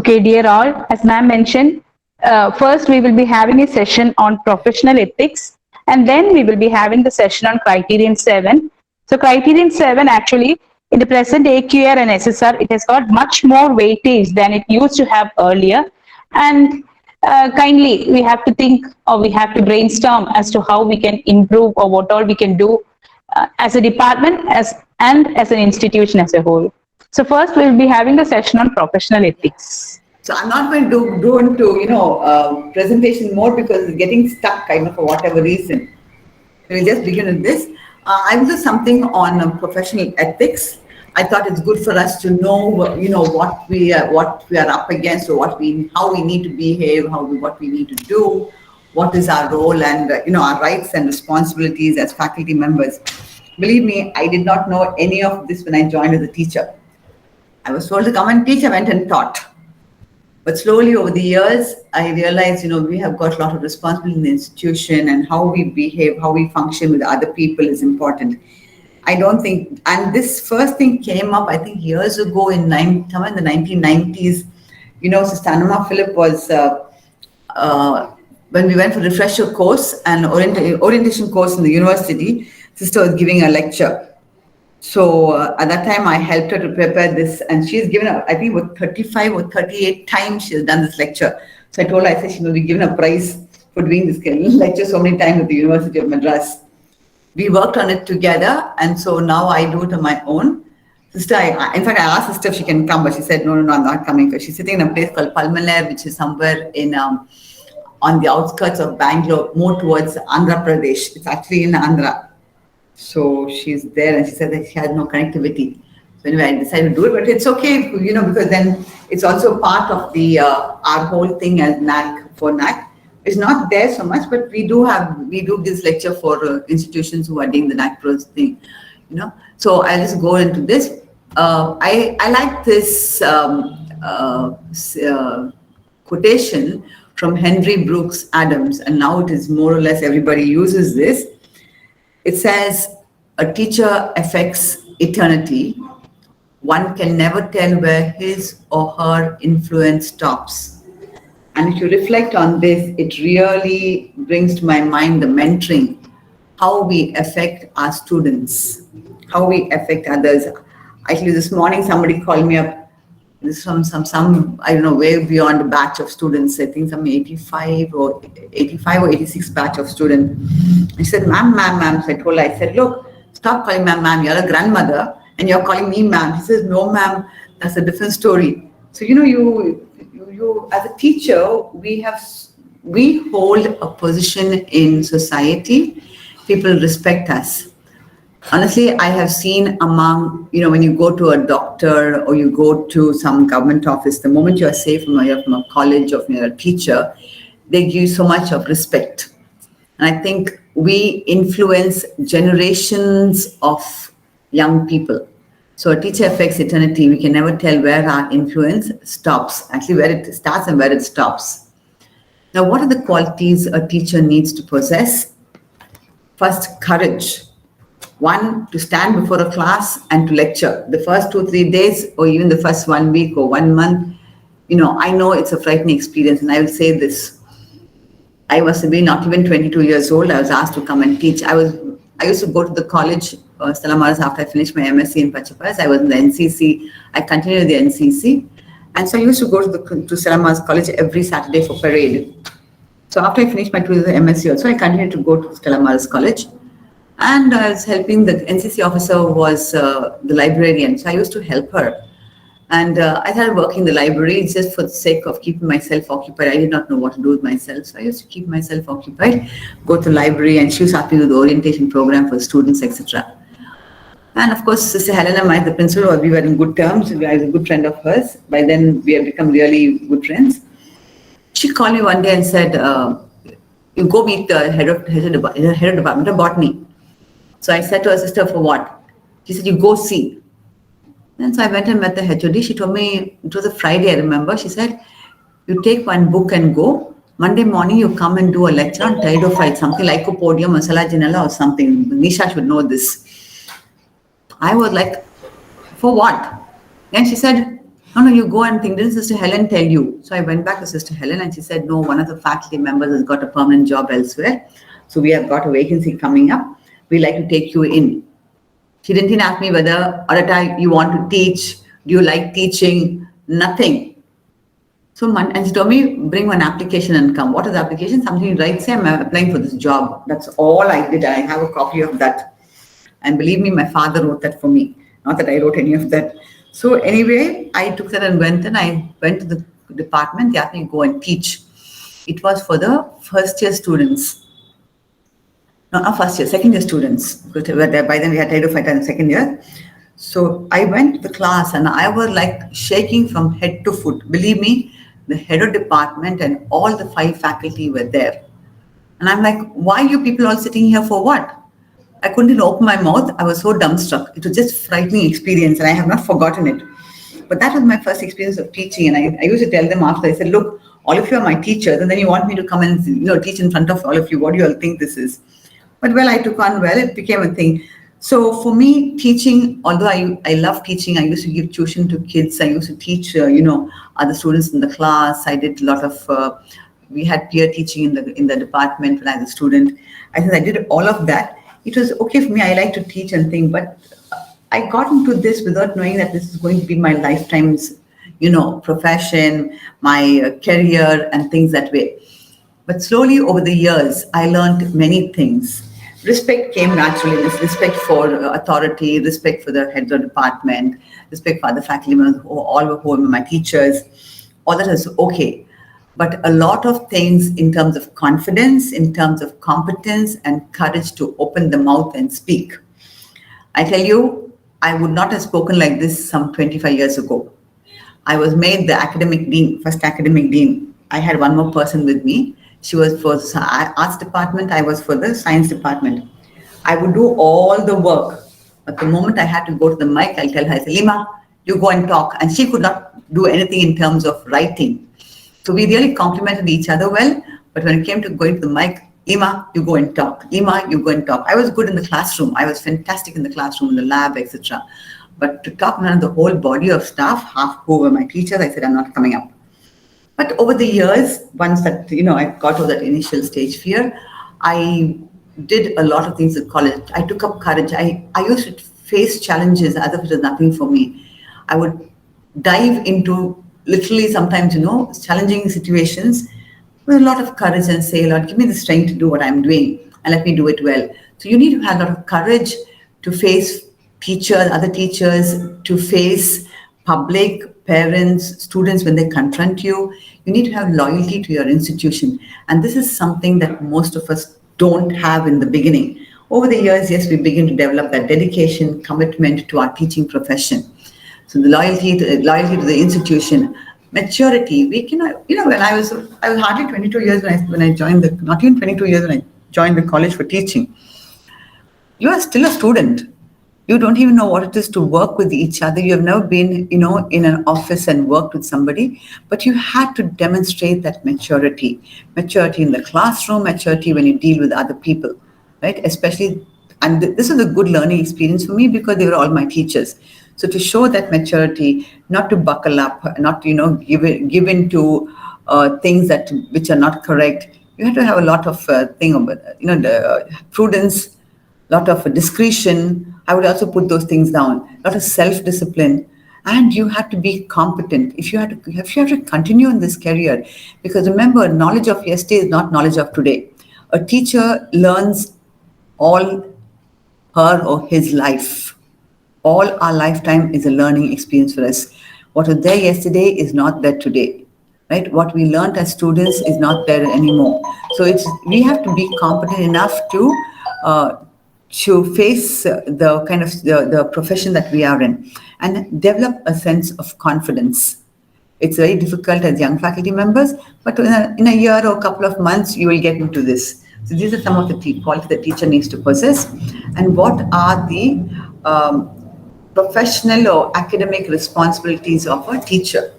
Okay, dear all, as ma'am mentioned, first we will be having a session on professional ethics, and then we will be having the session on criterion 7. So criterion 7 actually in the present AQR and SSR, it has got much more weightage than it used to have earlier. And kindly, we have to think or we have to brainstorm as to how we can improve or what all we can do as a department and as an institution as a whole. So first we'll be having the session on professional ethics. So I'm not going to go into, presentation more because it's getting stuck kind of for whatever reason. We'll just begin with this. I will do something on professional ethics. I thought it's good for us to know, what we are up against, or how we need to behave, what we need to do, what is our role, and our rights and responsibilities as faculty members. Believe me, I did not know any of this when I joined as a teacher. I was told to come and teach. I went and taught. But slowly over the years, I realized, we have got a lot of responsibility in the institution, and how we behave, how we function with other people is important. I don't think, and this first thing came up, I think years ago somewhere in the 1990s, Sister Anuma Philip was, when we went for refresher course and orientation course in the university, Sister was giving a lecture. So at that time, I helped her to prepare this, and she's given, I think, about 35 or 38 times she has done this lecture. So I told her, I said she will be given a prize for doing this lecture so many times at the University of Madras. We worked on it together, and so now I do it on my own. Sister, in fact, I asked Sister if she can come, but she said, no, I'm not coming, because she's sitting in a place called Palmalere, which is somewhere in on the outskirts of Banglore, more towards Andhra Pradesh. It's actually in Andhra. So she's there, and she said that she has no connectivity. So anyway, I decided to do it, but it's okay, because then it's also part of the our whole thing as NAAC for NAAC. It's not there so much, but we do this lecture for institutions who are doing the NAAC Pros thing, So I'll just go into this. I like this quotation from Henry Brooks Adams, and now it is more or less everybody uses this. It says, a teacher affects eternity. One can never tell where his or her influence stops. And if you reflect on this, it really brings to my mind the mentoring, how we affect our students, how we affect others. Actually, this morning, somebody called me up. This is from some I don't know, way beyond a batch of students. I think some 85 or 86 batch of students. I said, ma'am. So I said, look, stop calling ma'am. You're a grandmother and you're calling me ma'am. He says, no, ma'am, that's a different story. So, you as a teacher, we hold a position in society. People respect us. Honestly, I have seen among, when you go to a doctor or you go to some government office, the moment you are safe from a college or from a teacher, they give you so much of respect. And I think we influence generations of young people. So a teacher affects eternity. We can never tell where our influence stops, actually where it starts and where it stops. Now, what are the qualities a teacher needs to possess? First, courage. One, to stand before a class and to lecture. The first 2-3 days, or even the first 1 week or 1 month, I know it's a frightening experience. And I will say this. I was not even 22 years old. I was asked to come and teach. I used to go to the college, Stella Maris, after I finished my MSc in Pachapas. I was in the NCC. I continued the NCC. And so I used to go to Stella Maris College every Saturday for parade. So after I finished my 2 years of MSc also, I continued to go to Stella Maris College. And I was helping, the NCC officer was the librarian. So I used to help her. And I started working in the library just for the sake of keeping myself occupied. I did not know what to do with myself. So I used to keep myself occupied, go to the library, and she was helping with the orientation program for students, etc. And of course, Sister Helena, the principal, we were in good terms. I was a good friend of hers. By then, we had become really good friends. She called me one day and said, you go meet the head of department of botany. So I said to her, sister, for what? She said, you go see. And so I went and met the HOD. She told me, it was a Friday, I remember. She said, you take one book and go. Monday morning, you come and do a lecture on pteridophytes, something like Lycopodium or Salaginella or something. Nisha should know this. I was like, for what? And she said, No, you go and think, didn't Sister Helen tell you? So I went back to Sister Helen and she said, no, one of the faculty members has got a permanent job elsewhere. So we have got a vacancy coming up. We'd like to take you in. She didn't even ask me whether, Ordetta, you want to teach? Do you like teaching? Nothing. So, and she told me, bring one application and come. What is the application? Something you write, say, I'm applying for this job. That's all I did. I have a copy of that. And believe me, my father wrote that for me. Not that I wrote any of that. So anyway, I took that and went to the department. They asked me to go and teach. It was for the first year students. No, not first year, second year students. Because by then we had tried to fight in second year. So I went to the class and I was like shaking from head to foot. Believe me, the head of department and all the 5 faculty were there. And I'm like, why are you people all sitting here for what? I couldn't even open my mouth. I was so dumbstruck. It was just a frightening experience and I have not forgotten it. But that was my first experience of teaching. And I used to tell them after, I said, look, all of you are my teachers. And then you want me to come and teach in front of all of you. What do you all think this is? But well, I took on well. It became a thing. So for me, teaching, although I love teaching, I used to give tuition to kids. I used to teach, other students in the class. I did a lot of, we had peer teaching in the department when I was a student. I think I did all of that. It was okay for me. I like to teach and think, but I got into this without knowing that this is going to be my lifetime's, profession, my career and things that way. But slowly over the years, I learned many things. Respect came naturally. Respect for authority, respect for the heads of department, respect for other faculty members, all who were my teachers. All that is okay. But a lot of things in terms of confidence, in terms of competence and courage to open the mouth and speak. I tell you, I would not have spoken like this some 25 years ago. I was made the academic dean, first academic dean. I had one more person with me. She was for the arts department. I was for the science department. I would do all the work. But the moment I had to go to the mic, I'll tell her, I say, Lima, you go and talk. And she could not do anything in terms of writing. So we really complimented each other well. But when it came to going to the mic, Lima, you go and talk. Lima, you go and talk. I was good in the classroom. I was fantastic in the classroom, in the lab, etc. But to talk in front of the whole body of staff, half who were my teachers, I said, I'm not coming up. But over the years, once that, I got over that initial stage fear, I did a lot of things at college. I took up courage. I used to face challenges as if it was nothing for me. I would dive into literally sometimes, challenging situations with a lot of courage and say, Lord, give me the strength to do what I'm doing and let me do it well. So you need to have a lot of courage to face teachers, other teachers, to face public, parents, students when they confront you. You need to have loyalty to your institution. And this is something that most of us don't have in the beginning. Over the years, yes, we begin to develop that dedication, commitment to our teaching profession. So the loyalty to the institution, maturity. We cannot, when I was hardly 22 years when I joined not even 22 years when I joined the college for teaching. You are still a student. You don't even know what it is to work with each other. You have never been, in an office and worked with somebody, but you had to demonstrate that maturity in the classroom, maturity when you deal with other people, right? Especially, and this is a good learning experience for me because they were all my teachers. So to show that maturity, not to buckle up, not to, give in to things which are not correct. You have to have a lot of prudence, lot of discretion. I would also put those things down. A lot of self-discipline, and you have to be competent. If you have to continue in this career, because remember, knowledge of yesterday is not knowledge of today. A teacher learns all her or his life. All our lifetime is a learning experience for us. What was there yesterday is not there today, right? What we learned as students is not there anymore. So we have to be competent enough to face the kind of the profession that we are in and develop a sense of confidence. It's very difficult as young faculty members, but in a year or a couple of months, you will get into this. So these are some of the qualities the teacher needs to possess. And what are the professional or academic responsibilities of a teacher?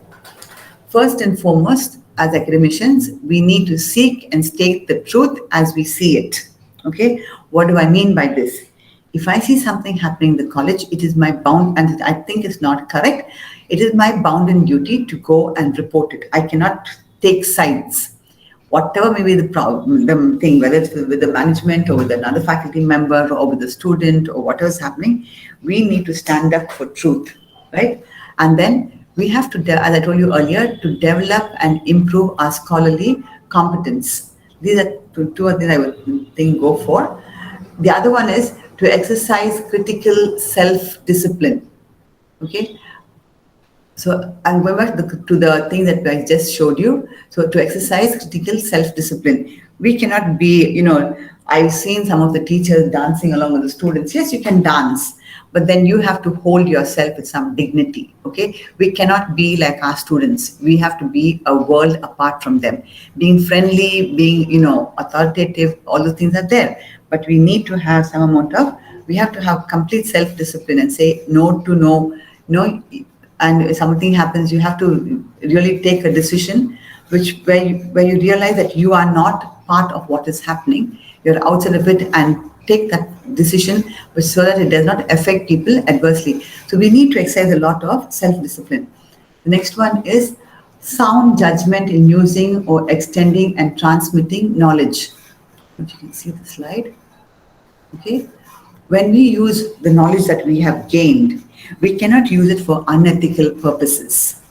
First and foremost, as academicians, we need to seek and state the truth as we see it. Okay, what do I mean by this? If I see something happening in the college, it is my bound, and I think it's not correct, it is my bounden duty to go and report it. I cannot take sides. Whatever may be the problem, the thing, whether it's with the management or with another faculty member or with the student or whatever is happening, we need to stand up for truth, right? And then we have to, as I told you earlier, to develop and improve our scholarly competence. These are two things I would think go for. The other one is to exercise critical self-discipline. Okay. So I'm going back to the thing that I just showed you. So to exercise critical self-discipline, we cannot be, I've seen some of the teachers dancing along with the students. Yes, you can dance, but then you have to hold yourself with some dignity. Okay, we cannot be like our students. We have to be a world apart from them. Being friendly, being authoritative, all those things are there. But we need to have some amount of. We have to have complete self-discipline and say no to no. And if something happens, you have to really take a decision, where you realize that you are not part of what is happening. You're outside of it, and take that decision, but so that it does not affect people adversely. So we need to exercise a lot of self-discipline. The next one is sound judgment in using or extending and transmitting knowledge. If you can see the slide. Okay. When we use the knowledge that we have gained, we cannot use it for unethical purposes.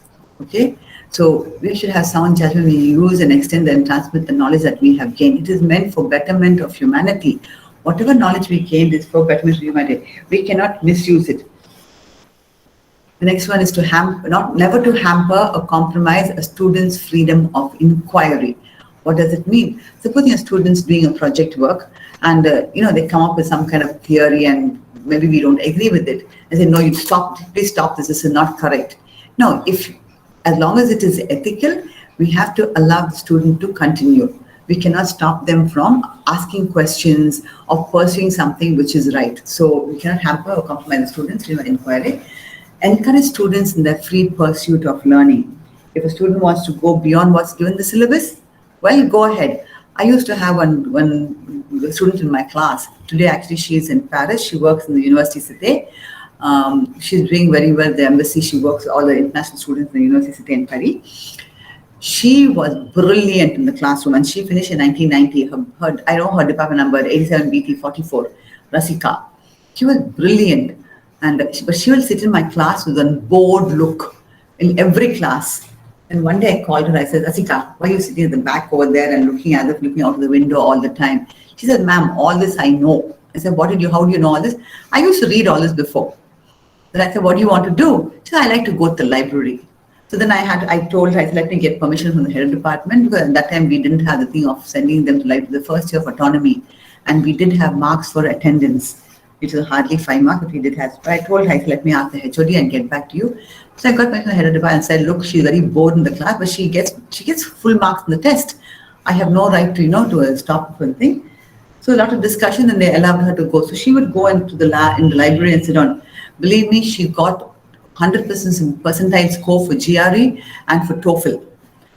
Okay. So we should have sound judgment when we use and extend and transmit the knowledge that we have gained. It is meant for betterment of humanity. Whatever knowledge we gained is for betterment of humanity. We cannot misuse it. The next one is to never to hamper or compromise a student's freedom of inquiry. What does it mean? Supposing a student's doing a project work and they come up with some kind of theory and maybe we don't agree with it. I say, no, please stop this is not correct. No, as long as it is ethical, we have to allow the student to continue. We cannot stop them from asking questions or pursuing something which is right. So we cannot hamper or compromise the students' inquiry. Encourage students in their free pursuit of learning. If a student wants to go beyond what's given the syllabus, well, go ahead. I used to have one student in my class. Today, actually, she is in Paris. She works in the University Cité. She's doing very well at the embassy. She works with all the international students in the University Cité in Paris. She was brilliant in the classroom, and she finished in 1990. I know her department number, 87BT44, Rasika. She was brilliant, but she will sit in my class with a bored look in every class. And one day I called her, I said, Rasika, why are you sitting at the back over there and looking out of the window all the time? She said, ma'am, all this I know. I said, how do you know all this? I used to read all this before. Then I said, what do you want to do? She said, I like to go to the library. So then I told her, I said, let me get permission from the head of department, because at that time we didn't have the thing of sending them to library the first year of autonomy. And we did have marks for attendance, which was hardly 5 marks, but we did have. But I told her, I said, let me ask the HOD and get back to you. So I got back to the head of department and said, look, she's very bored in the class, but she gets full marks in the test. I have no right to, to stop for the thing. So a lot of discussion, and they allowed her to go. So she would go into in the library and sit down. Believe me, she got 100% percentile score for GRE and for TOEFL.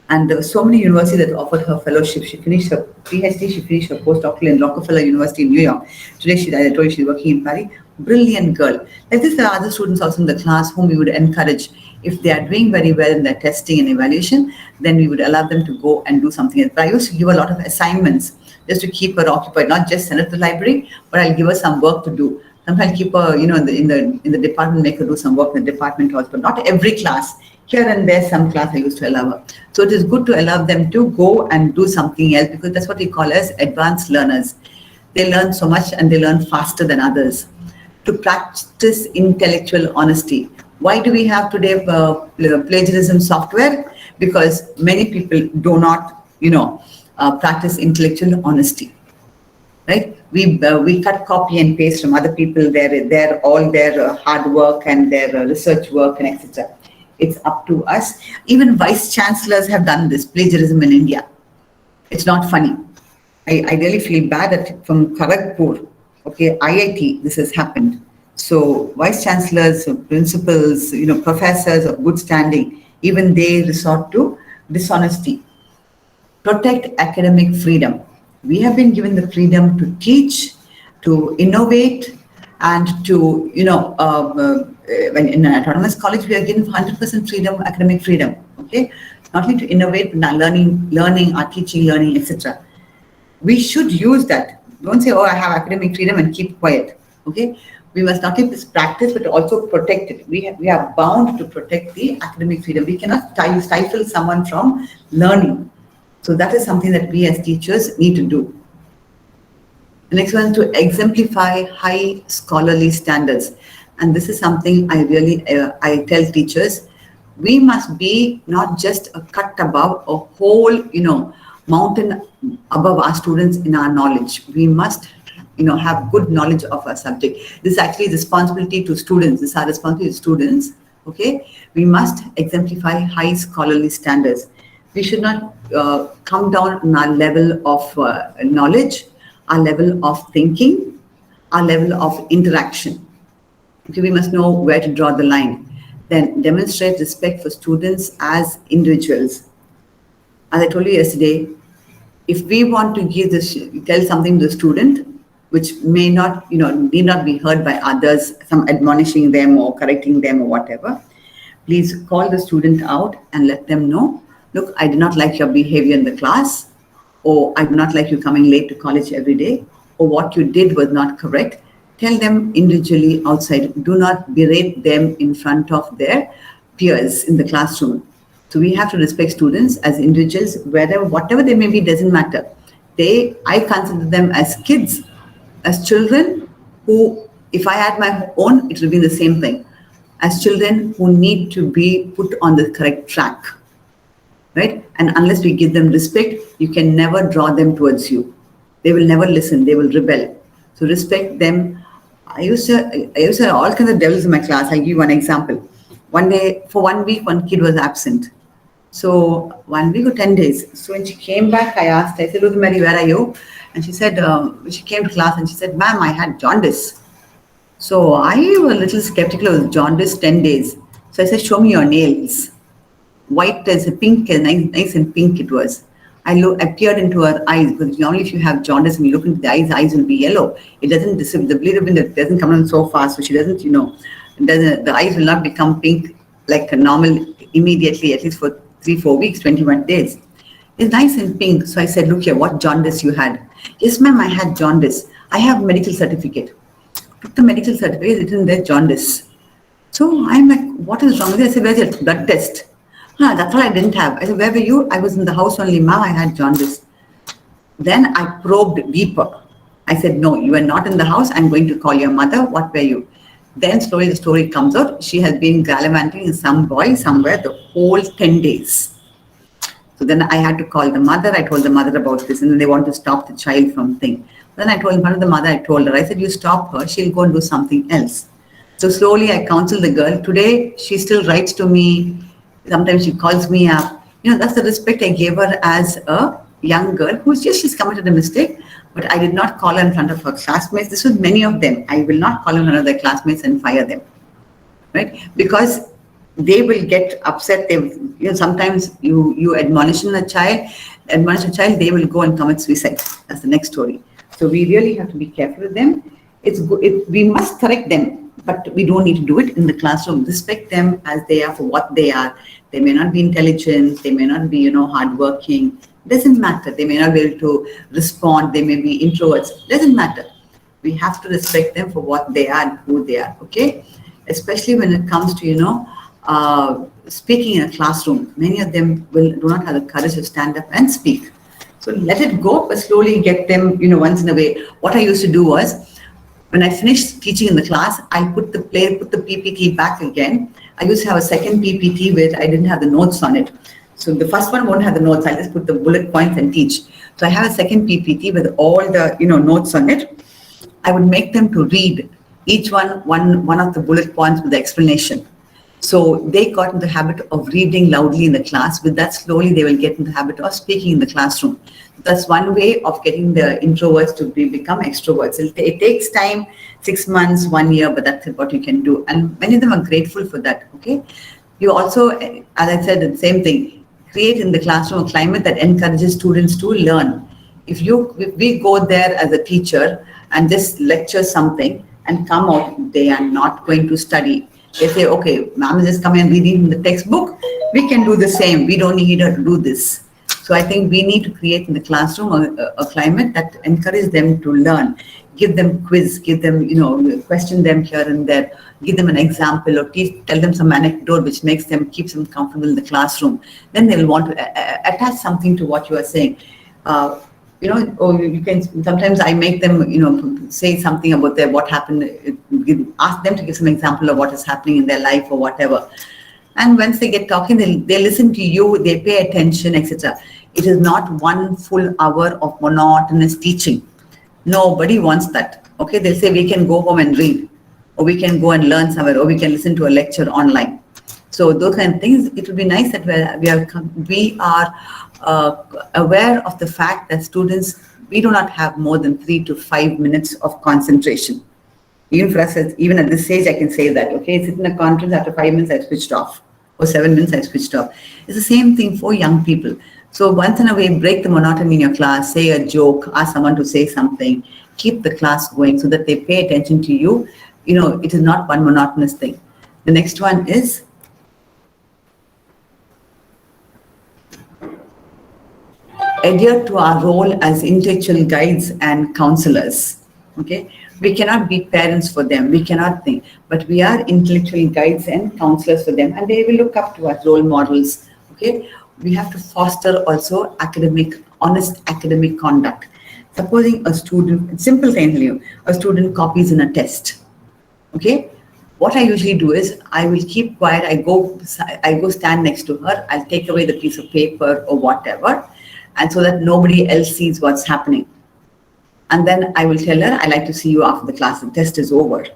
And there were so many universities that offered her fellowship. She finished her PhD, she finished her postdoctoral in Rockefeller University in New York. Today, I told you she's working in Paris. Brilliant girl. Like this, there are other students also in the class whom we would encourage. If they are doing very well in their testing and evaluation, then we would allow them to go and do something else. But I used to give a lot of assignments just to keep her occupied, not just send her to the library, but I'll give her some work to do. Sometimes keep her, in the department, make her do some work in the department also, but not every class. Here and there, some class I used to allow her. So it is good to allow them to go and do something else, because that's what we call as advanced learners. They learn so much and they learn faster than others. To practice intellectual honesty. Why do we have today plagiarism software? Because many people do not, practice intellectual honesty. Right? We cut, copy and paste from other people, all their hard work and their research work and etc. It's up to us. Even vice chancellors have done this, plagiarism in India. It's not funny. I really feel bad that from Kharagpur, IIT, this has happened. So vice chancellors, principals, professors of good standing, even they resort to dishonesty. Protect academic freedom. We have been given the freedom to teach, to innovate, and to, when in an autonomous college, we are given 100% freedom, academic freedom, okay? Not only to innovate, but learning, our teaching, learning, etc. We should use that. Don't say, oh, I have academic freedom and keep quiet, okay? We must not only practice, but also protect it. We are bound to protect the academic freedom. We cannot stifle someone from learning. So that is something that we as teachers need to do. The next one is to exemplify high scholarly standards. And this is something I really, I tell teachers, we must be not just a cut above, a whole, mountain above our students in our knowledge. We must, have good knowledge of our subject. This is actually responsibility to students. This is our responsibility to students, okay? We must exemplify high scholarly standards. We should not come down on our level of knowledge, our level of thinking, our level of interaction. Okay, we must know where to draw the line. Then demonstrate respect for students as individuals. As I told you yesterday, if we want to tell something to the student, which may not, need not be heard by others, some admonishing them or correcting them or whatever, please call the student out and let them know, look, I do not like your behavior in the class, or I do not like you coming late to college every day, or what you did was not correct. Tell them individually outside. Do not berate them in front of their peers in the classroom. So we have to respect students as individuals, whatever they may be, doesn't matter. I consider them as kids, as children who, if I had my own, it will be the same thing. As children who need to be put on the correct track, right? And unless we give them respect, you can never draw them towards you. They will never listen. They will rebel. So respect them. I used to have all kinds of devils in my class. I give you one example. One day, for 1 week, one kid was absent. So 1 week or 10 days. So when she came back, I asked her, I said, Rosemary, where are you? And she said, she came to class and she said, ma'am, I had jaundice. So I was a little skeptical of jaundice 10 days. So I said, show me your nails. White as a pink, nice and pink it was. I peered into her eyes, because normally if you have jaundice and you look into the eyes will be yellow. It doesn't the bilirubin doesn't come on so fast, so she doesn't, the eyes will not become pink like a normal immediately, at least for 3-4 weeks, 21 days. It's nice and pink. So I said, look here, what jaundice you had? Yes, ma'am, I had jaundice. I have medical certificate. Took the medical certificate, written there jaundice. So I'm like, what is wrong with it? I said, where's your blood test? That's all I didn't have. I said, where were you? I was in the house only, ma'am, I had jaundice. Then I probed deeper. I said, no, you were not in the house. I'm going to call your mother. What were you? Then slowly the story comes out. She has been gallivanting in some boy somewhere the whole 10 days. So then I had to call the mother. I told the mother about this, and then they want to stop the child from thing. Then I told in front of the mother, I told her, I said, you stop her, she'll go and do something else. So slowly I counseled the girl. Today, she still writes to me. Sometimes she calls me up. That's the respect I gave her as a young girl she's committed a mistake, but I did not call her in front of her classmates. This was many of them. I will not call in front of their classmates and fire them, right? Because they will get upset. Sometimes you admonish a child, they will go and commit suicide. That's the next story. So we really have to be careful with them. It's good. We must correct them, but we don't need to do it in the classroom. Respect them as they are for what they are. They may not be intelligent. They may not be, hardworking. Doesn't matter. They may not be able to respond. They may be introverts. Doesn't matter. We have to respect them for what they are and who they are. Okay, especially when it comes to speaking in a classroom. Many of them do not have the courage to stand up and speak. So let it go, but slowly get them, once in a way. What I used to do was, when I finished teaching in the class, I put the PPT back again. I used to have a second PPT where I didn't have the notes on it. So the first one won't have the notes. I just put the bullet points and teach. So I have a second PPT with all the notes on it. I would make them to read each one of the bullet points with the explanation. So they got in the habit of reading loudly in the class. With that, slowly they will get in the habit of speaking in the classroom. That's one way of getting the introverts to become extroverts. It takes time, 6 months, 1 year, but that's what you can do. And many of them are grateful for that, okay? You also, as I said, the same thing, create in the classroom a climate that encourages students to learn. If we go there as a teacher and just lecture something, and come out, they are not going to study. They say, okay, ma'am is just coming and reading from the textbook. We can do the same. We don't need her to do this. So I think we need to create in the classroom a climate that encourages them to learn. Give them quiz, give them, question them here and there, give them an example or tell them some anecdote which makes them, keeps them comfortable in the classroom. Then they will want to attach something to what you are saying. Or you can, sometimes I make them, say something about what happened, ask them to give some example of what is happening in their life or whatever. And once they get talking, they listen to you, they pay attention, etc. It is not 1 full hour of monotonous teaching. Nobody wants that. Okay, they'll say we can go home and read, or we can go and learn somewhere, or we can listen to a lecture online. So those kind of things, it will be nice that we are aware of the fact that students, we do not have more than 3 to 5 minutes of concentration. Even for us, even at this age, I can say that, okay, sit in a conference, after 5 minutes, I switched off, or 7 minutes, I switched off. It's the same thing for young people. So once in a way, break the monotony in your class, say a joke, ask someone to say something, keep the class going so that they pay attention to you. It is not one monotonous thing. The next one is adhere to our role as intellectual guides and counselors. Okay, we cannot be parents for them, we cannot think, but we are intellectual guides and counselors for them, and they will look up to us, role models. Okay, we have to foster also honest academic conduct. Supposing a student, simple thing, a student copies in a test. Okay, what I usually do is I will keep quiet. I go stand next to her. I'll take away the piece of paper or whatever, and so that nobody else sees what's happening. And then I will tell her, I'd like to see you after the class. The test is over.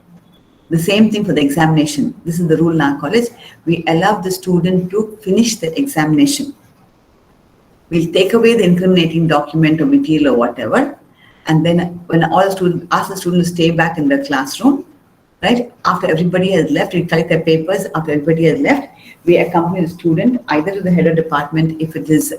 The same thing for the examination. This is the rule in our college. We allow the student to finish the examination. We'll take away the incriminating document or material or whatever. And then when all the students, ask the student to stay back in the classroom, right? After everybody has left, we collect their papers. After everybody has left, we accompany the student either to the head of department if it is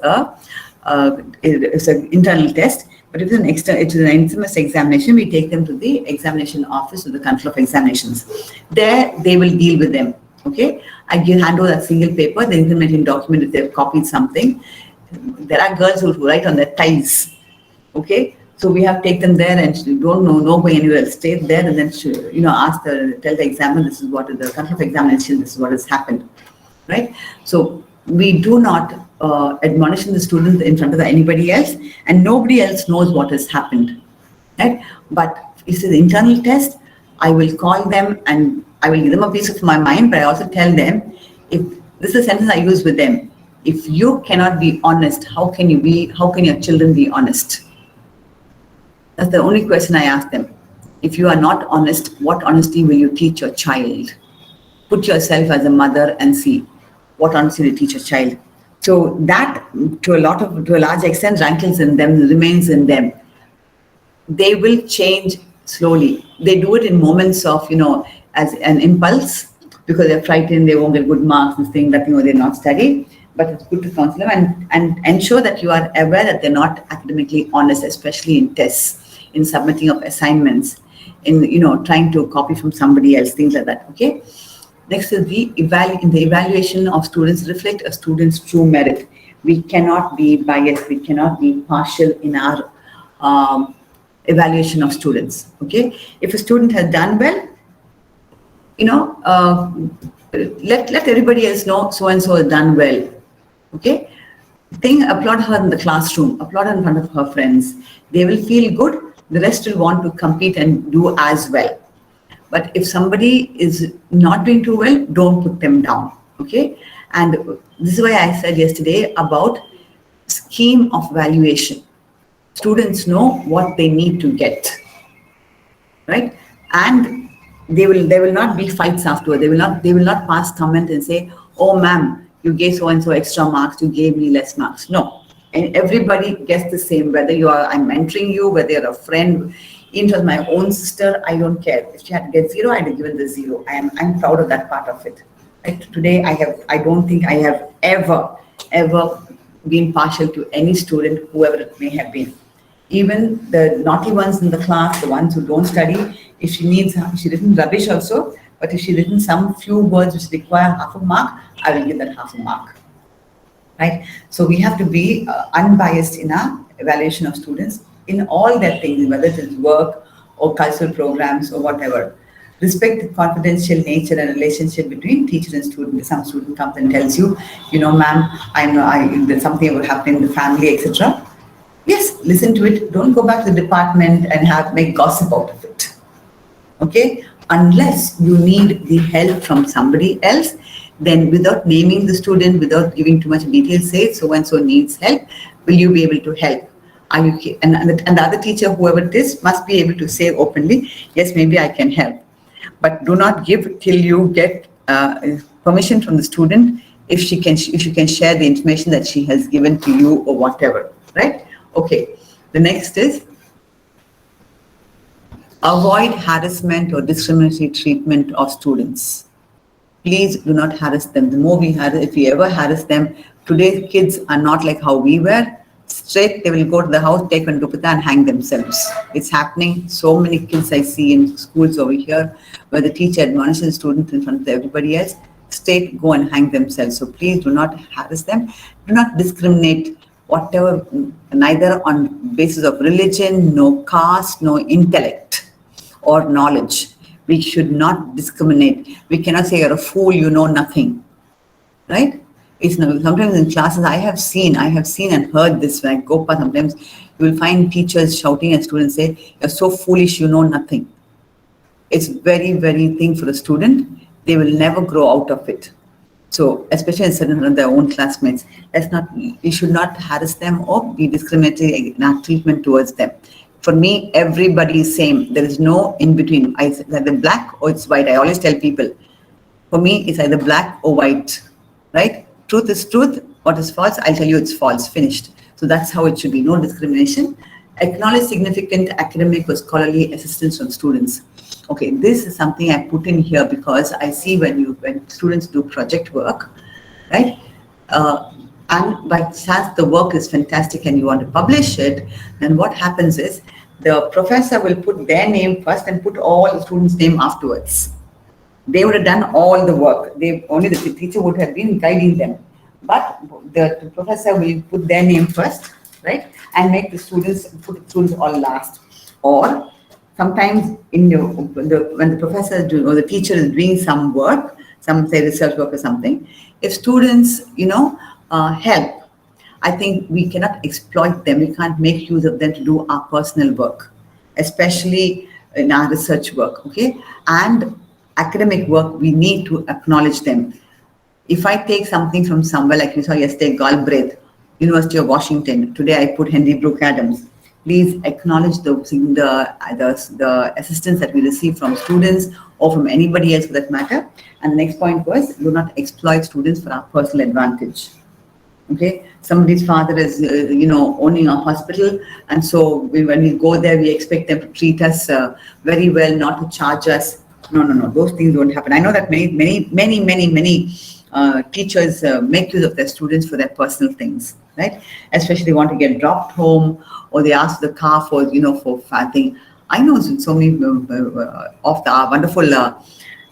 it's an internal test. But if it's an in-semester examination, we take them to the examination office or the control of examinations. There, they will deal with them. Okay, I hand over that single paper, the incriminating document if they've copied something. There are girls who write on their ties. Okay, so we have taken there and don't know going anywhere else. Stay there and then tell the examiner this is what is the control of examination. This is what has happened, right? So we do not admonish the student in front of anybody else, and nobody else knows what has happened, right? But if it's an internal test, I will call them and I will give them a piece of my mind, but I also tell them, if this is a sentence I use with them, if you cannot be honest, how can your children be honest? That's the only question I ask them. If you are not honest, what honesty will you teach your child? Put yourself as a mother and see what honesty will you teach your child. So that, to a large extent, rankles in them, remains in them. They will change slowly. They do it in moments of, as an impulse, because they're frightened, they won't get good marks, this thing, that, they're not studying. But it's good to counsel them and ensure that you are aware that they're not academically honest, especially in tests, in submitting of assignments, in, trying to copy from somebody else, things like that, okay? Next is the evaluation of students reflect a student's true merit. We cannot be biased, we cannot be partial in our evaluation of students, okay? If a student has done well, let everybody else know so-and-so has done well, okay? Applaud her in the classroom, applaud her in front of her friends. They will feel good, the rest will want to compete and do as well. But if somebody is not doing too well, don't put them down, okay? And this is why I said yesterday about scheme of valuation. Students know what they need to get, right? And there will not be fights afterward. They will not pass comment and say, oh ma'am, you gave so-and-so extra marks, you gave me less marks. No, and everybody gets the same, whether I'm mentoring you, whether you're a friend. Even with my own sister, I don't care. If she had to get 0, I'd have given the 0. I'm proud of that part of it. Right? Today, I don't think I have ever been partial to any student, whoever it may have been. Even the naughty ones in the class, the ones who don't study, If she needs, if she written rubbish also, but if she written some few words which require half a mark, I will give that half a mark. Right? So we have to be unbiased in our evaluation of students in all their things, whether it is work or cultural programs or whatever. Respect the confidential nature and relationship between teacher and student. If some student comes and tells you, ma'am, there's something will happen in the family, etc. Yes, listen to it. Don't go back to the department and make gossip out of it. Okay? Unless you need the help from somebody else, then without naming the student, without giving too much detail, say so-and-so needs help, will you be able to help? Are you, and the other teacher, whoever it is, must be able to say openly, yes, maybe I can help. But do not give till you get permission from the student if you can share the information that she has given to you or whatever, right? Okay, the next is avoid harassment or discriminatory treatment of students. Please do not harass them. The more we harass, if we ever harass them, today's kids are not like how we were. Straight, they will go to the house, take one dupatta and hang themselves. It's happening. So many kids I see in schools over here where the teacher admonishes the student in front of everybody else, straight go and hang themselves. So please do not harass them. Do not discriminate whatever, neither on basis of religion, no caste, no intellect or knowledge. We should not discriminate. We cannot say you're a fool, you know nothing, right? It's not, sometimes in classes I have seen and heard this when I go past. Sometimes you will find teachers shouting at students, say, you're so foolish, you know nothing. It's very, very thing for a student. They will never grow out of it. So, especially in certain of their own classmates, you should not harass them or be discriminatory in our treatment towards them. For me, everybody is same. There is no in between. It's either black or it's white. I always tell people, for me, it's either black or white, right? Truth is truth. What is false, I'll tell you it's false. Finished. So that's how it should be. No discrimination. Acknowledge significant academic or scholarly assistance from students. Okay, this is something I put in here because I see when students do project work, right? And by chance the work is fantastic and you want to publish it, then what happens is the professor will put their name first and put all the students' name afterwards. They would have done all the work. Only the teacher would have been guiding them. But the professor will put their name first, right? And make the students, put the students all last. Or sometimes when the professor or the teacher is doing some work, some say research work or something, if students, help, I think we cannot exploit them. We can't make use of them to do our personal work, especially in our research work, okay? And academic work, we need to acknowledge them. If I take something from somewhere, like you saw yesterday, Galbraith, University of Washington, today I put Henry Brooke Adams, please acknowledge the assistance that we receive from students or from anybody else for that matter. And the next point was, do not exploit students for our personal advantage. Okay, somebody's father is, owning a hospital, and so when we go there, we expect them to treat us very well, not to charge us. No, those things don't happen. I know that many teachers make use of their students for their personal things, right? Especially they want to get dropped home, or they ask the car for, for thing. I know so many of the wonderful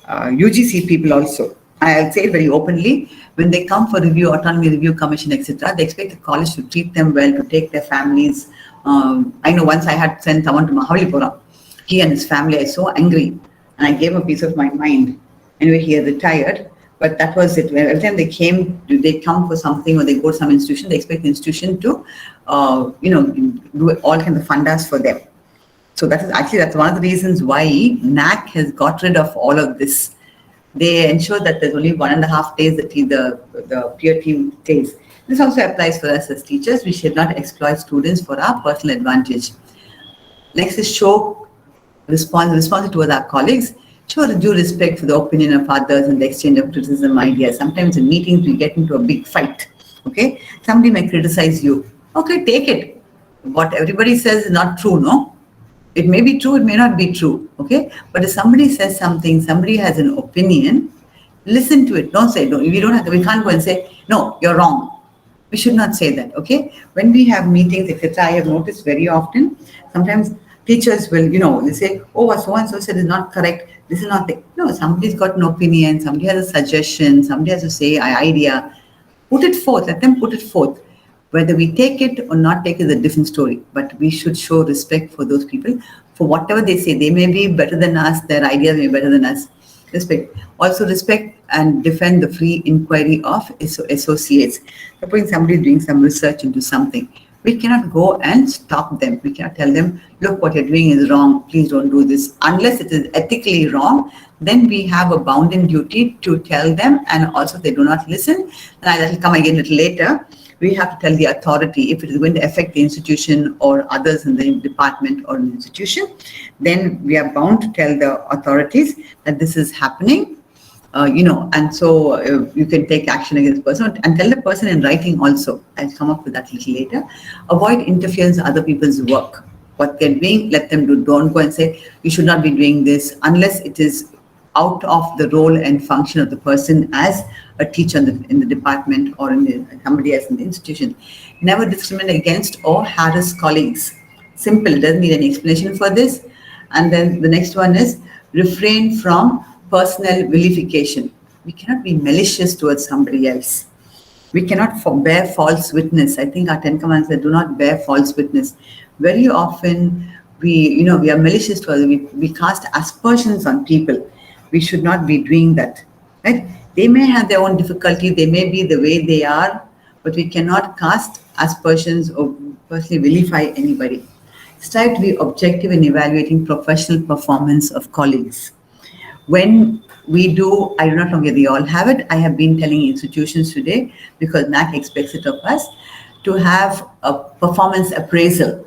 UGC people also. I'll say it very openly. When they come for review, autonomy review commission, etc., they expect the college to treat them well, to take their families. I know once I had sent someone to Mahabalipura. He and his family are so angry, and I gave him a piece of my mind. Anyway, he had retired, but that was it. Every time they come for something or they go to some institution, they expect the institution to, do all kinds of fundas for them. So that's one of the reasons why NAAC has got rid of all of this. They ensure that there's only 1.5 days that the peer team stays. This also applies for us as teachers. We should not exploit students for our personal advantage. Next is show responsive towards our colleagues. Show due respect for the opinion of others and the exchange of criticism ideas. Sometimes in meetings we get into a big fight. Okay, somebody may criticize you. Okay, take it. What everybody says is not true, no? It may be true, it may not be true, okay? But if somebody says something, somebody has an opinion, listen to it. Don't say, no, we can't go and say, no, you're wrong. We should not say that, okay? When we have meetings, etc., I have noticed very often, sometimes Teachers will, they say, oh, what so-and-so said is not correct. This is not the, no, somebody's got an opinion, somebody has a suggestion, somebody has to say an idea. Put it forth, let them put it forth. Whether we take it or not take it is a different story, but we should show respect for those people for whatever they say. They may be better than us, their ideas may be better than us. Respect. Also respect and defend the free inquiry of associates. Suppose somebody is doing some research into something. We cannot go and stop them. We cannot tell them, look, what you're doing is wrong. Please don't do this. Unless it is ethically wrong, then we have a bounden duty to tell them. And also if they do not listen, and that will come again a little later, we have to tell the authority if it is going to affect the institution or others in the department or an institution, then we are bound to tell the authorities that this is happening. And so you can take action against the person and tell the person in writing also. I'll come up with that a little later. Avoid interference in other people's work. What they're doing, let them do. Don't go and say, you should not be doing this unless it is out of the role and function of the person as a teacher in the department or somebody else in the institution. Never discriminate against or harass colleagues. Simple, it doesn't need any explanation for this. And then the next one is refrain from personal vilification. We cannot be malicious towards somebody else. We cannot bear false witness. I think our 10 commands say do not bear false witness. Very often we are malicious to others. We cast aspersions on people. We should not be doing that, right? They may have their own difficulty. They may be the way they are, but we cannot cast aspersions or personally vilify anybody. Strive to be objective in evaluating professional performance of colleagues. When we do, I do not know whether you all have it. I have been telling institutions today, because NAAC expects it of us, to have a performance appraisal.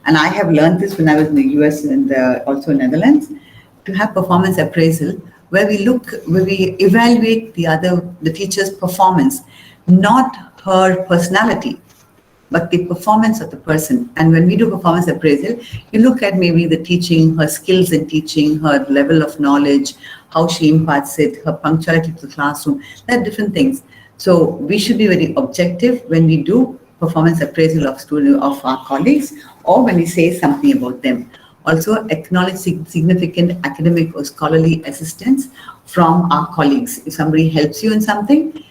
And I have learned this when I was in the US and also Netherlands, to have performance appraisal where we evaluate the teacher's performance, not her personality, but the performance of the person. And when we do performance appraisal, you look at maybe the teaching, her skills in teaching, her level of knowledge, how she imparts it, her punctuality to the classroom. There are different things. So we should be very objective when we do performance appraisal of our colleagues, or when we say something about them. Also, acknowledge significant academic or scholarly assistance from our colleagues. If somebody helps you in something,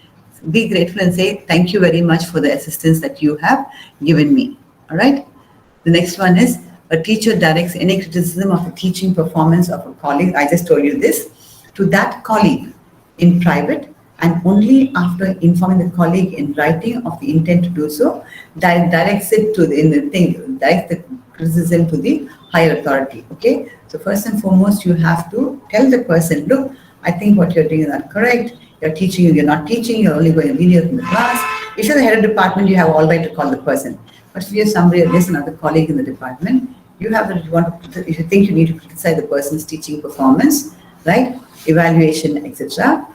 be grateful and say, thank you very much for the assistance that you have given me. All right. The next one is, a teacher directs any criticism of the teaching performance of a colleague, I just told you this, to that colleague in private, and only after informing the colleague in writing of the intent to do so, directs it to directs the criticism to the higher authority. Okay. So first and foremost, you have to tell the person, look, I think what you're doing is not correct. You're teaching, you're not teaching, you're only going to video in the class. If you're the head of department, you have all right to call the person. But if you're somebody, or just another colleague in the department, you have if you think you need to criticize the person's teaching performance, right, evaluation, etc.,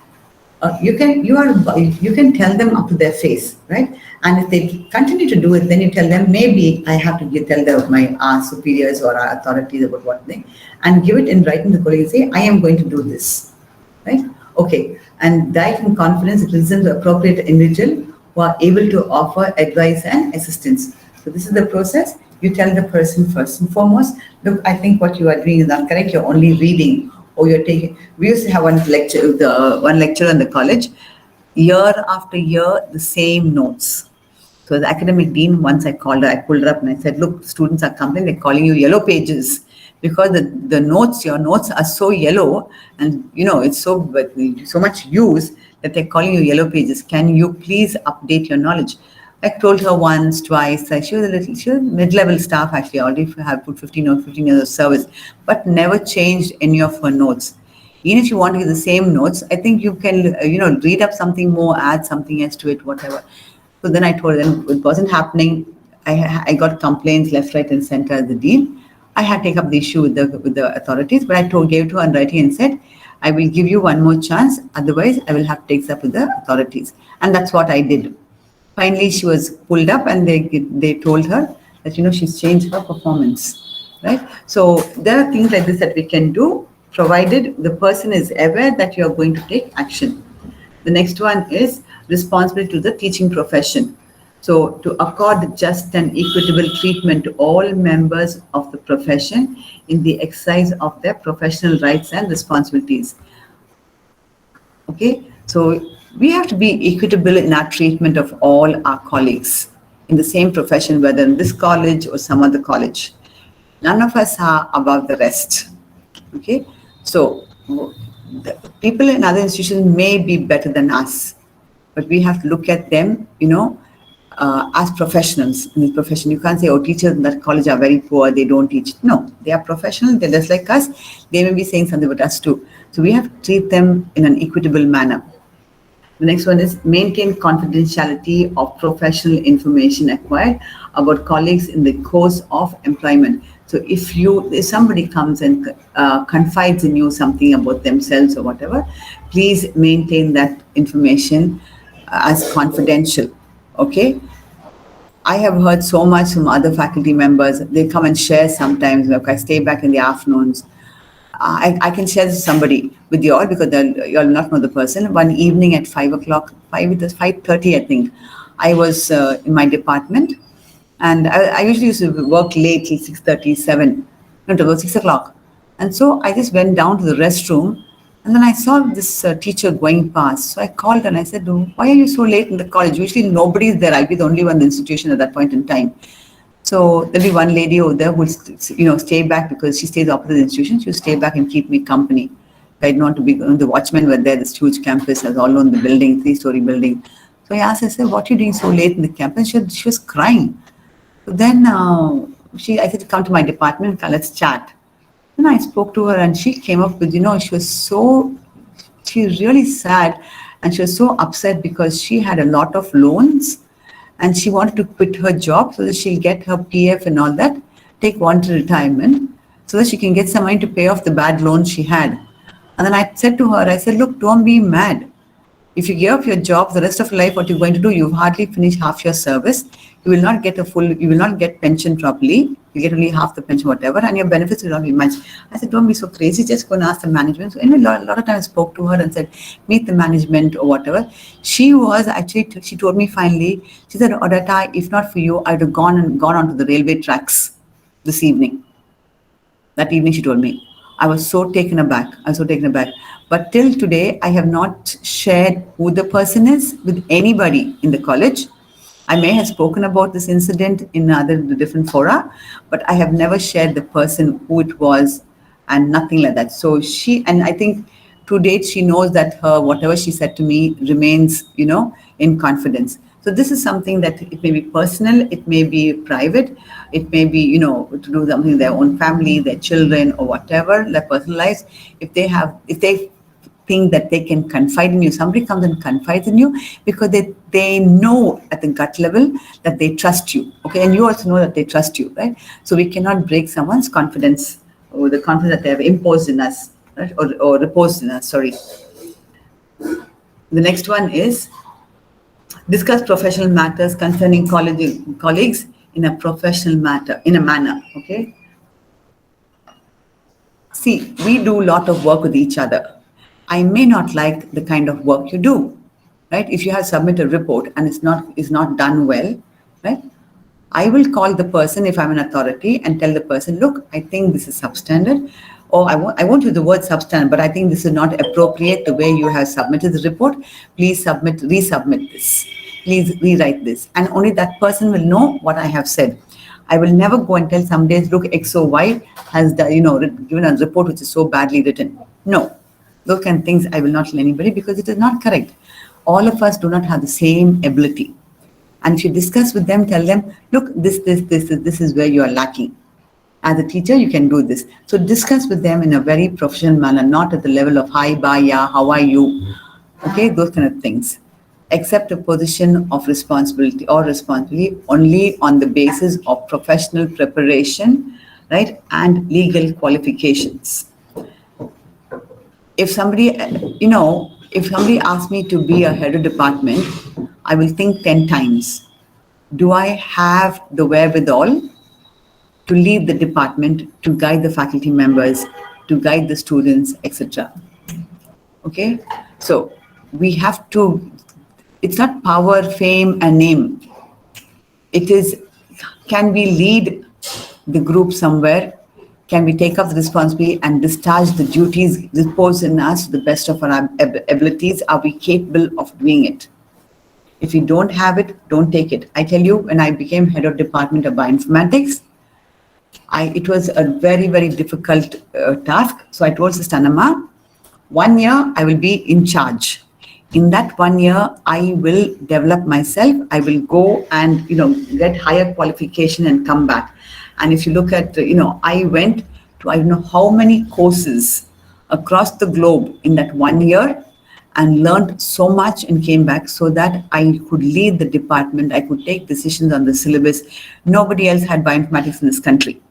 you can tell them up to their face, right? And if they continue to do it, then you tell them, maybe I have to tell my superiors or our authorities about what they, and give it in writing to the colleague and say, I am going to do this, right? Okay. And dive in confidence, it listens to appropriate individual who are able to offer advice and assistance. So this is the process. You tell the person first and foremost, look, I think what you are doing is not correct. You're only reading, or you're taking. We used to have one lecture in the college, year after year, the same notes. So the academic dean, once I pulled her up and I said, look, students are complaining, they're calling you yellow pages. Because your notes are so yellow, and it's so much use that they're calling you yellow pages. Can you please update your knowledge? I told her once, twice. She was mid-level staff actually. I already have put 15 years of service, but never changed any of her notes. Even if you want to get the same notes, I think you can read up something more, add something else to it, whatever. So then I told them it wasn't happening. I got complaints left, right, and center as the dean. I had to take up the issue with the authorities, but I gave to her in writing and said, I will give you one more chance. Otherwise, I will have to take this up with the authorities. And that's what I did. Finally, she was pulled up and they told her that, she's changed her performance, right? So there are things like this that we can do, provided the person is aware that you are going to take action. The next one is responsibility to the teaching profession. So to accord just and equitable treatment to all members of the profession in the exercise of their professional rights and responsibilities. Okay, so we have to be equitable in our treatment of all our colleagues in the same profession, whether in this college or some other college. None of us are above the rest. Okay, so the people in other institutions may be better than us, but we have to look at them, as professionals in the profession. You can't say, oh, teachers in that college are very poor, they don't teach. No, they are professional, they're just like us. They may be saying something about us too. So we have to treat them in an equitable manner. The next one is maintain confidentiality of professional information acquired about colleagues in the course of employment. So if somebody comes and confides in you something about themselves or whatever, please maintain that information as confidential. Okay. I have heard so much from other faculty members. They come and share sometimes. Like I stay back in the afternoons. I can share this with somebody with you all because you'll not know the person. One evening at 5:30, I think, I was in my department, and I usually used to work late till 6:30, 7, no, about 6 o'clock. And so I just went down to the restroom, and then I saw this teacher going past. So I called and I said, why are you so late in the college? Usually nobody is there. I'll be the only one in the institution at that point in time. So there'll be one lady over there who will, stay back because she stays opposite the institution. She'll stay back and keep me company. I didn't want to be, the watchmen were there, this huge campus, as all on the building, 3-story building. So I asked her, I said, what are you doing so late in the campus? She was crying. So then I said, come to my department, let's chat. Then I spoke to her and she came up with, she was really sad and she was so upset because she had a lot of loans and she wanted to quit her job so that she'll get her PF and all that, take voluntary retirement so that she can get some money to pay off the bad loans she had. And then I said to her, I said, look, don't be mad. If you give up your job, the rest of your life, what you're going to do, you've hardly finished half your service. You will not get pension properly. You get only half the pension, whatever, and your benefits will not be much. I said, don't be so crazy, just go and ask the management. So anyway, a lot of times I spoke to her and said, meet the management or whatever. She told me finally, she said, Ordetta, if not for you, I'd have gone onto the railway tracks this evening. That evening she told me. I was so taken aback. But till today, I have not shared who the person is with anybody in the college. I may have spoken about this incident in other different fora, but I have never shared the person, who it was, and nothing like that. So and I think to date, she knows that whatever she said to me remains, in confidence. So this is something that it may be personal, it may be private, it may be, to do something in their own family, their children or whatever, their personal lives. If they think that they can confide in you, somebody comes and confides in you because they know at the gut level that they trust you. Okay, and you also know that they trust you, right? So we cannot break someone's confidence or the confidence that they have imposed in us, right? Or reposed in us, sorry. The next one is discuss professional matters concerning colleagues in a professional manner. Okay. See, we do a lot of work with each other. I may not like the kind of work you do, right? If you have submitted a report and it's not done well, right? I will call the person if I'm an authority and tell the person, look, I think this is substandard, or I won't use the word substandard, but I think this is not appropriate the way you have submitted the report. Please resubmit this. Please rewrite this. And only that person will know what I have said. I will never go and tell somebody, look, X or Y has given a report which is so badly written. No. Those kind of things I will not tell anybody because it is not correct. All of us do not have the same ability. And if you discuss with them, tell them, look, this is where you are lacking. As a teacher, you can do this. So discuss with them in a very professional manner, not at the level of hi, bye, yeah, how are you? Okay, those kind of things. Accept a position of responsibility only on the basis of professional preparation, right, and legal qualifications. If somebody asks me to be a head of department, I will think 10 times. Do I have the wherewithal to lead the department, to guide the faculty members, to guide the students, etc.? Okay? So we have to, it's not power, fame, and name. It is, can we lead the group somewhere? Can we take up the responsibility and discharge the duties reposed in us to the best of our abilities? Are we capable of doing it? If you don't have it, don't take it. I tell you, when I became head of department of bioinformatics, it was a very, very difficult task. So I told Sister Anama, 1 year I will be in charge. In that 1 year, I will develop myself. I will go and, get higher qualification and come back. And if you look at, I went to, I don't know how many courses across the globe in that 1 year and learned so much and came back so that I could lead the department. I could take decisions on the syllabus. Nobody else had bioinformatics in this country.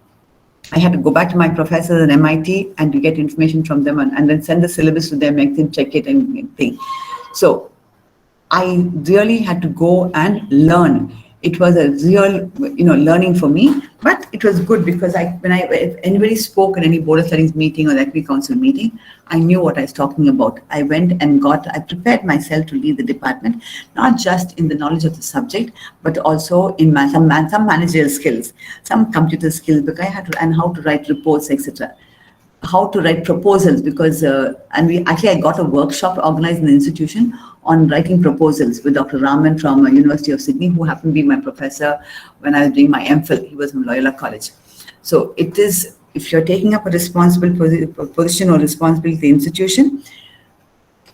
I had to go back to my professors at MIT and to get information from them and then send the syllabus to them, make them check it and think. So I really had to go and learn. It was a real, learning for me, but it was good because if anybody spoke at any board of studies meeting or the equity council meeting, I knew what I was talking about. I went and I prepared myself to lead the department, not just in the knowledge of the subject, but also in some managerial skills, some computer skills, because I had to, and how to write reports, etc. How to write proposals, because I got a workshop organized in the institution on writing proposals with Dr. Raman from University of Sydney, who happened to be my professor when I was doing my MPhil. He was from Loyola College. So it is, if you're taking up a responsible position or responsibility in the institution,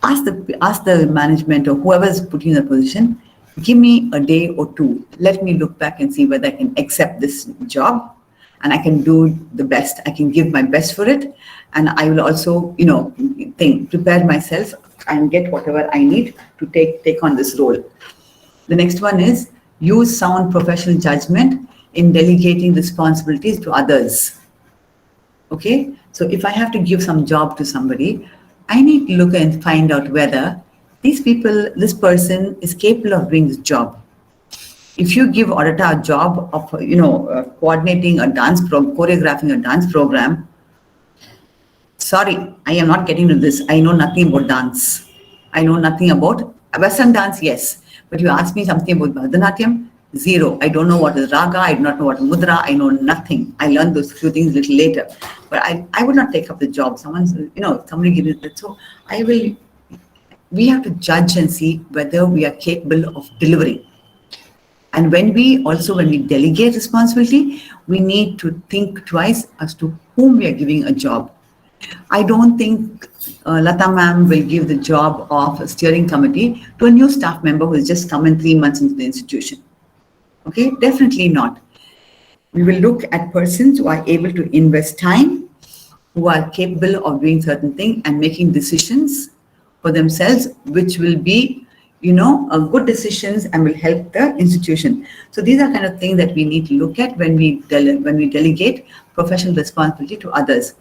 ask the management or whoever is putting in the position, give me a day or two. Let me look back and see whether I can accept this job and I can do the best. I can give my best for it. And I will also, prepare myself and get whatever I need to take on this role. The next one is use sound professional judgment in delegating responsibilities to others. Okay, so if I have to give some job to somebody, I need to look and find out whether this person is capable of doing this job. If you give Ordetta a job of, coordinating a choreographing a dance program, sorry, I am not getting to this. I know nothing about dance. I know nothing about Western dance, yes. But you ask me something about Bharatanatyam, zero. I don't know what is raga. I do not know what is mudra. I know nothing. I learned those few things a little later. But I would not take up the job. Somebody gives it. So we have to judge and see whether we are capable of delivering. And when we delegate responsibility, we need to think twice as to whom we are giving a job. I don't think Lata ma'am will give the job of a steering committee to a new staff member who has just come in 3 months into the institution. Okay, definitely not. We will look at persons who are able to invest time, who are capable of doing certain things and making decisions for themselves, which will be, good decisions and will help the institution. So these are kind of things that we need to look at when we delegate professional responsibility to others.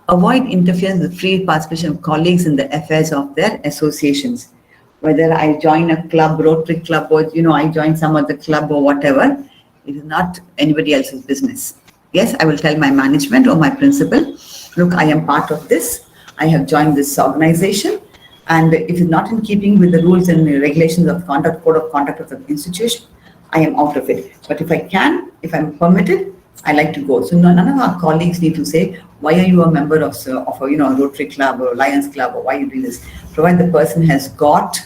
Avoid interference with free participation of colleagues in the affairs of their associations. Whether I join a club, Rotary Club, or I join some other club or whatever, it is not anybody else's business. Yes, I will tell my management or my principal, look, I am part of this. I have joined this organization, and it is not in keeping with the rules and regulations of conduct, code of conduct of the institution. I am out of it. But if I'm permitted, I like to go. So none of our colleagues need to say, why are you a member of a Rotary Club or Lions Club, or why are you doing this? Provided the person has got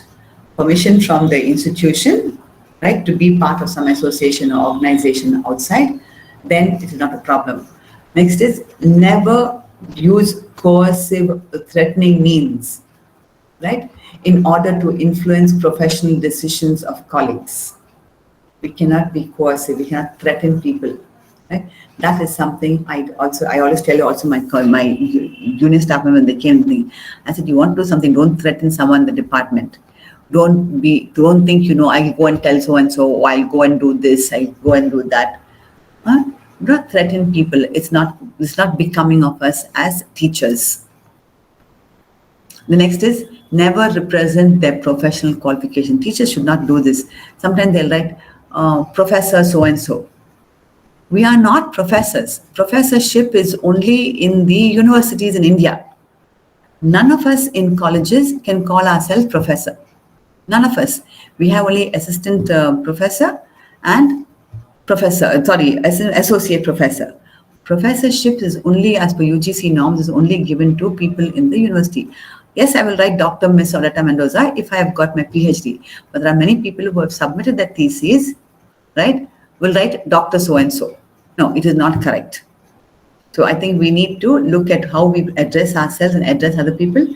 permission from the institution, right, to be part of some association or organization outside, then it is not a problem. Next is never use coercive, threatening means, right, in order to influence professional decisions of colleagues. We cannot be coercive. We cannot threaten people. Right? That is something I always tell you also my junior staff member when they came to me. I said, you want to do something, don't threaten someone in the department. Don't think, I go and tell so and so, I'll go and do this, I go and do that. Do not threaten people. It's not becoming of us as teachers. The next is never represent their professional qualification. Teachers should not do this. Sometimes they'll write Professor so and so. We are not professors. Professorship is only in the universities in India. None of us in colleges can call ourselves professor. None of us. We have only assistant professor and professor, sorry, as an associate professor. Professorship is only, as per UGC norms, is only given to people in the university. Yes, I will write Dr. Miss Ordetta Mendoza if I have got my PhD. But there are many people who have submitted their theses, right, will write Dr. So-and-so. No, it is not correct. So I think we need to look at how we address ourselves and address other people.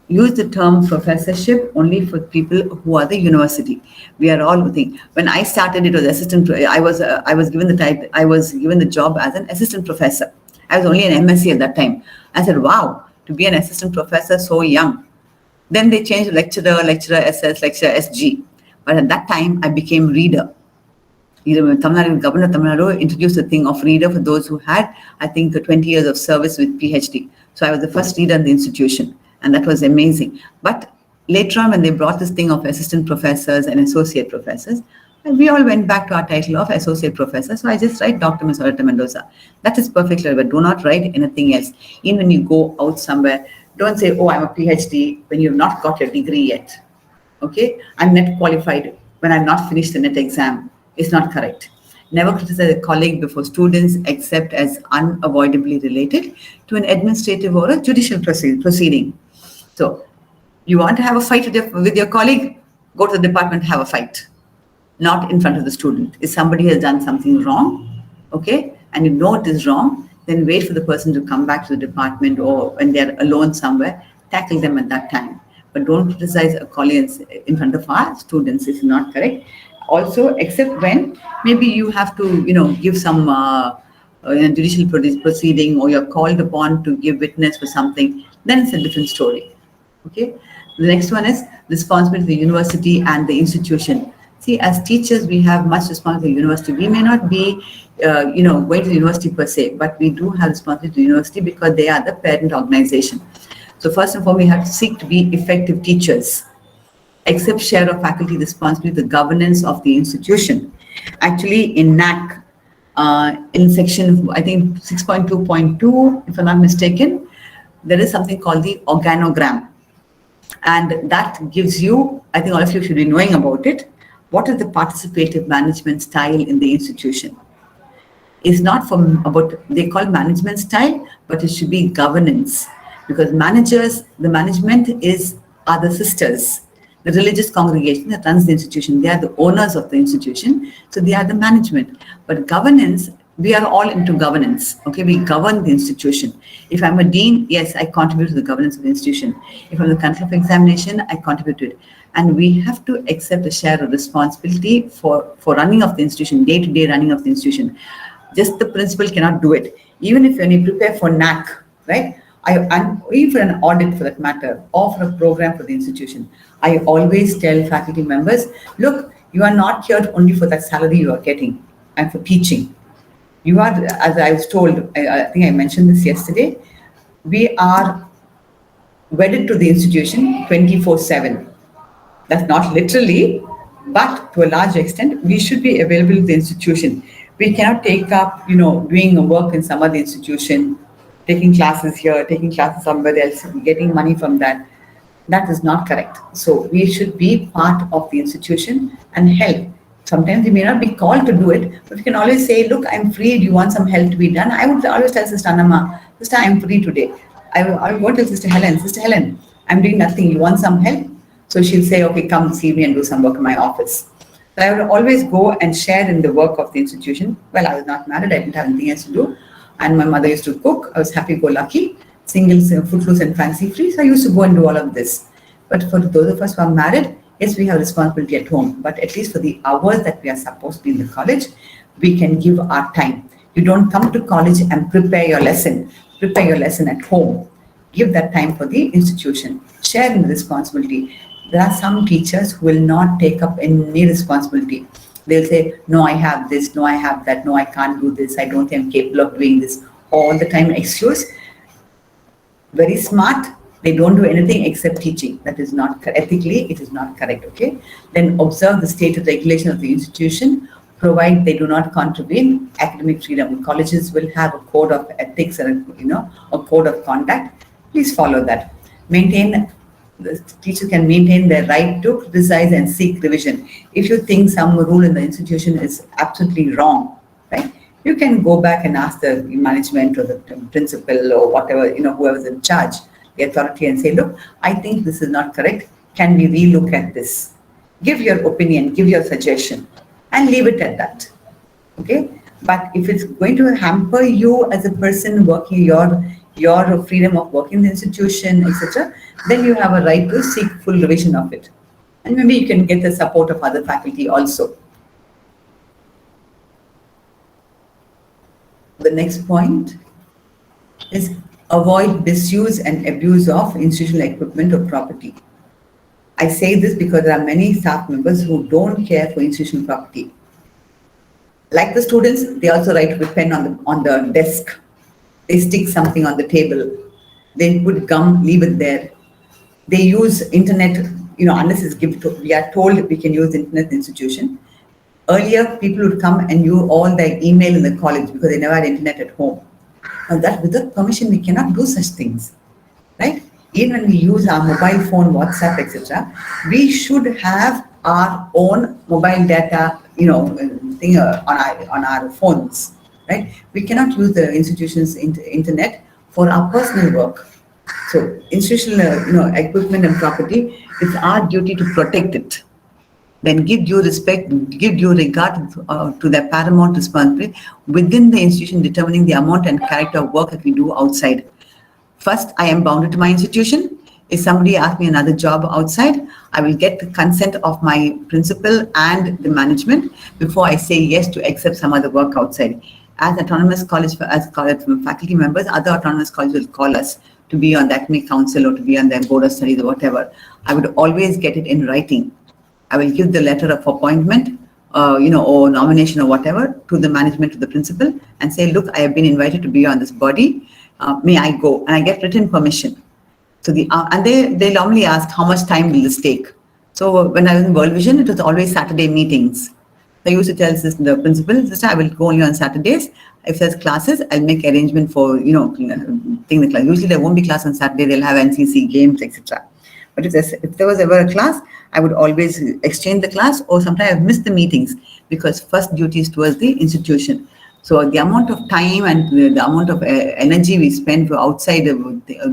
Use the term professorship only for people who are the university. We are all thing. When I started, it was assistant. I was given the type. I was given the job as an assistant professor. I was only an MSc at that time. I said, "Wow, to be an assistant professor so young." Then they changed lecturer, lecturer SS, lecturer SG. But at that time, I became reader. Governor of Tamil Nadu introduced the thing of reader for those who had, I think, 20 years of service with PhD. So I was the first reader in the institution, and that was amazing. But later on, when they brought this thing of assistant professors and associate professors, and we all went back to our title of associate professor. So I just write Dr. Ms. Ordetta Mendoza. That is perfectly, but do not write anything else. Even when you go out somewhere, don't say, "Oh, I'm a PhD," when you've not got your degree yet. Okay, I'm net qualified when I've not finished the net exam. It's not correct. Never criticize a colleague before students except as unavoidably related to an administrative or a judicial proceeding. So, you want to have a fight with your colleague? Go to the department, have a fight. Not in front of the student. If somebody has done something wrong, okay, and you know it is wrong, then wait for the person to come back to the department, or when they're alone somewhere, tackle them at that time. But don't criticize a colleague in front of our students. It's not correct. Also, except when maybe you have to, give some judicial proceeding, or you're called upon to give witness for something, then it's a different story. Okay. The next one is responsibility of the university and the institution. See, as teachers, we have much responsibility to the university. We may not be, going to the university per se, but we do have responsibility to the university because they are the parent organization. So first and foremost, we have to seek to be effective teachers. Accept share of faculty responsibility, the governance of the institution. Actually, in NAAC, in section, I think 6.2.2, if I'm not mistaken, there is something called the organogram. And that gives you, I think all of you should be knowing about it, what is the participative management style in the institution. It's not they call management style, but it should be governance. Because the management are the sisters. The religious congregation that runs the institution, they are the owners of the institution, so they are the management. But governance, we are all into governance, okay? We govern the institution. If I'm a dean, yes, I contribute to the governance of the institution. If I'm the control of examination, I contribute to it. And we have to accept a share of responsibility for running of the institution, day-to-day running of the institution. Just the principal cannot do it. Even if when you prepare for NAAC, right? And even for an audit for that matter, or for a program for the institution, I always tell faculty members, look, you are not here only for that salary you are getting and for teaching. You are, as I was told, I think I mentioned this yesterday, we are wedded to the institution 24/7. That's not literally, but to a large extent, we should be available to the institution. We cannot take up, doing a work in some other institution, taking classes here, taking classes somewhere else, getting money from that. That is not correct. So we should be part of the institution and help. Sometimes we may not be called to do it, but we can always say, look, I'm free. Do you want some help to be done? I would always tell Sister Annama, Sister, I'm free today. I will go to Sister Helen, I'm doing nothing. You want some help? So she'll say, okay, come this evening and do some work in my office. So I would always go and share in the work of the institution. Well, I was not married. I didn't have anything else to do. And my mother used to cook. I was happy-go-lucky, single, footloose and fancy-free. So I used to go and do all of this. But for those of us who are married, yes, we have responsibility at home. But at least for the hours that we are supposed to be in the college, we can give our time. You don't come to college and prepare your lesson. Prepare your lesson at home. Give that time for the institution. Share in the responsibility. There are some teachers who will not take up any responsibility. They'll say, no, I have this, no, I have that, no, I can't do this, I don't think I'm capable of doing this. All the time excuse. Very smart. They don't do anything except teaching. That is not, ethically, it is not correct, okay? Then observe the stated regulation of the institution, provide they do not contravene academic freedom. Colleges will have a code of ethics and, a code of conduct. Please follow that. Maintain the teacher can maintain their right to criticize and seek revision. If you think some rule in the institution is absolutely wrong, right, you can go back and ask the management or the principal or whatever, whoever's in charge, the authority, and say, look, I think this is not correct. Can we relook at this? Give your opinion, give your suggestion, and leave it at that. Okay? But if it's going to hamper you as a person working, your freedom of working in the institution, etc., then you have a right to seek full revision of it. And maybe you can get the support of other faculty also. The next point is avoid misuse and abuse of institutional equipment or property. I say this because there are many staff members who don't care for institutional property. Like the students, they also write with pen on the desk. They stick something on the table. They put gum, leave it there. They use internet, unless it's given we are told we can use internet institution. Earlier, people would come and use all their email in the college because they never had internet at home. Now that without permission, we cannot do such things, right? Even when we use our mobile phone, WhatsApp, etc., we should have our own mobile data, thing on our phones, right? We cannot use the institution's internet for our personal work. So institutional, equipment and property, it's our duty to protect it. Then give due respect, give due regard to their paramount responsibility within the institution, determining the amount and character of work that we do outside. First, I am bounded to my institution. If somebody asks me another job outside, I will get the consent of my principal and the management before I say yes to accept some other work outside. As autonomous college, as college faculty members, other autonomous colleges will call us to be on the academic council or to be on their board of studies or whatever. I would always get it in writing. I will give the letter of appointment, or nomination or whatever to the management, to the principal, and say, look, I have been invited to be on this body. May I go? And I get written permission. So and they normally ask how much time will this take. So when I was in World Vision, it was always Saturday meetings. I used to tell the principal, sister, I will go only on Saturdays. If there's classes, I'll make arrangement for taking the class. Usually there won't be class on Saturday. They'll have NCC games, etc. But if there was ever a class, I would always exchange the class, or sometimes I've missed the meetings because first duty is towards the institution. So the amount of time and the amount of energy we spend for outside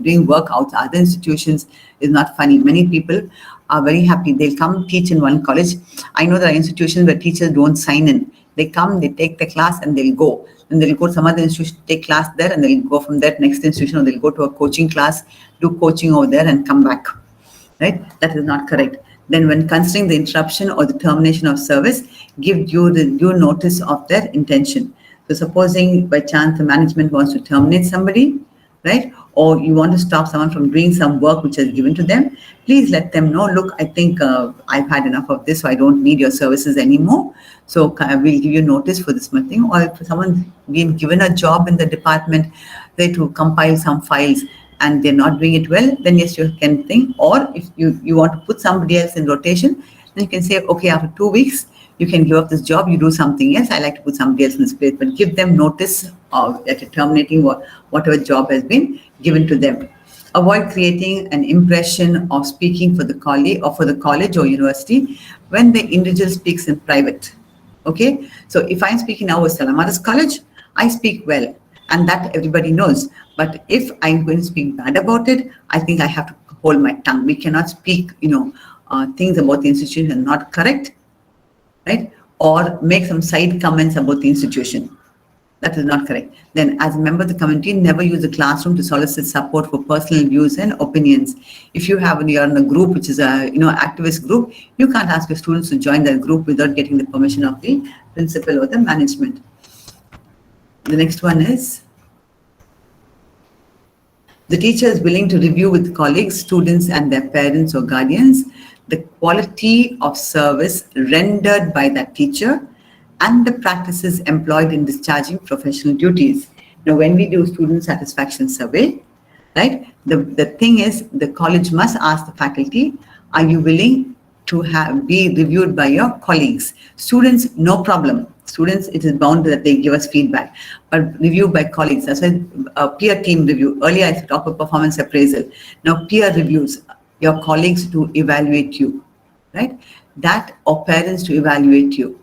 doing work outside other institutions is not funny. Many people are very happy. They'll come teach in one college. I know there are institutions where teachers don't sign in. They come, they take the class and they'll go. And they'll go to some other institution, take class there, and they'll go from that next institution, or they'll go to a coaching class, do coaching over there and come back. Right? That is not correct. Then when considering the interruption or the termination of service, give due notice of their intention. So supposing by chance the management wants to terminate somebody, right? Or you want to stop someone from doing some work which is given to them, please let them know, look, I think I've had enough of this, so I don't need your services anymore. So we'll give you notice for this thing. Or if someone's been given a job in the department, they to compile some files and they're not doing it well, then yes, you can think. Or if you want to put somebody else in rotation, then you can say, okay, after 2 weeks, you can give up this job, you do something else. I like to put somebody else in this place, but give them notice of that you're terminating whatever job has been given to them. Avoid creating an impression of speaking for the college or university when the individual speaks in private. Okay, so if I'm speaking now with Salamada's college, I speak well, and that everybody knows. But if I'm going to speak bad about it, I think I have to hold my tongue. We cannot speak, things about the institution not correct, right? Or make some side comments about the institution. That is not correct. Then as a member of the community, never use the classroom to solicit support for personal views and opinions. If you're in a group, which is a activist group, you can't ask your students to join that group without getting the permission of the principal or the management. The next one is, the teacher is willing to review with colleagues, students, and their parents or guardians the quality of service rendered by that teacher and the practices employed in discharging professional duties. Now, when we do student satisfaction survey, right, the thing is, the college must ask the faculty, are you willing to be reviewed by your colleagues? Students, no problem. Students, it is bound that they give us feedback, but review by colleagues. That's why peer team review. Earlier I talked about performance appraisal. Now peer reviews. your colleagues to evaluate you, right? That or parents to evaluate you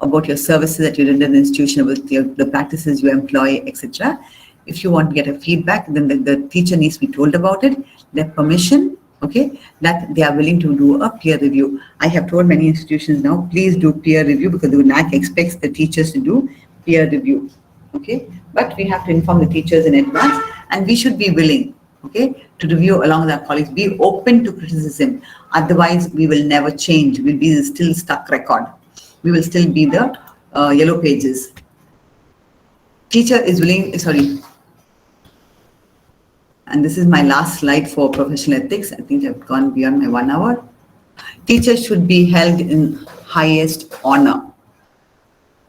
about your services that you render in the institution, about the practices you employ, etc. If you want to get a feedback, then the teacher needs to be told about it, their permission, okay, that they are willing to do a peer review. I have told many institutions now, please do peer review because the NAAC expects the teachers to do peer review, okay? But we have to inform the teachers in advance, and we should be willing, okay, to review along with our colleagues. Be open to criticism. Otherwise, we will never change. We'll be still stuck record. We will still be the yellow pages. Teacher is willing, sorry. And this is my last slide for professional ethics. I think I've gone beyond my 1 hour. Teachers should be held in highest honor.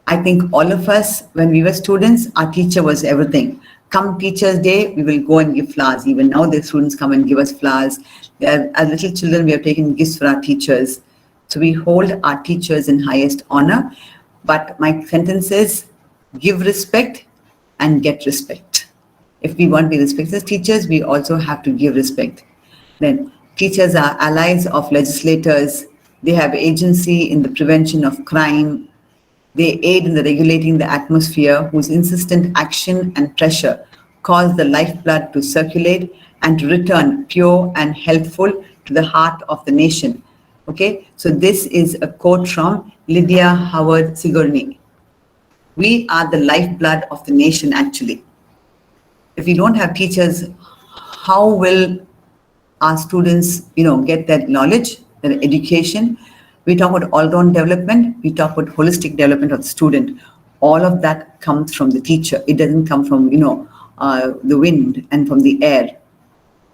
I think all of us, when we were students, our teacher was everything. Come Teachers' Day, we will go and give flowers. Even now, the students come and give us flowers. As little children, we have taken gifts for our teachers. So we hold our teachers in highest honor. But my sentence is, give respect and get respect. If we want to be respected as teachers, we also have to give respect. Then teachers are allies of legislators. They have agency in the prevention of crime. They aid in the regulating the atmosphere, whose insistent action and pressure cause the lifeblood to circulate and to return pure and healthful to the heart of the nation. Okay, so this is a quote from Lydia Howard Sigourney. We are the lifeblood of the nation, actually. If we don't have teachers, how will our students, get that knowledge, that education? We talk about all-round development. We talk about holistic development of the student. All of that comes from the teacher. It doesn't come from, the wind and from the air.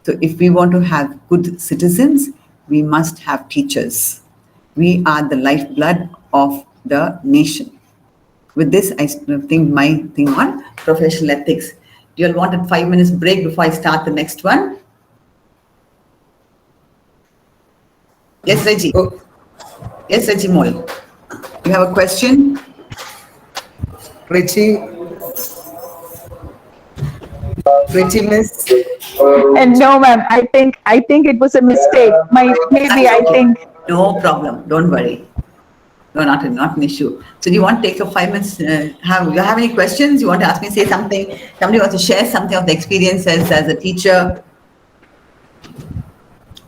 So if we want to have good citizens, we must have teachers. We are the lifeblood of the nation. With this, I think my thing on professional ethics. Do you all want a 5 minutes break before I start the next one? Yes, Reggie. Oh, Yes, Reggie Mole. You have a question? Richie, Miss. And no, ma'am, I think it was a mistake. Maybe I think. No problem. Don't worry. No, not an issue. So do you want to take a 5 minutes? You have any questions? You want to ask me, say something? Somebody wants to share something of the experiences as a teacher?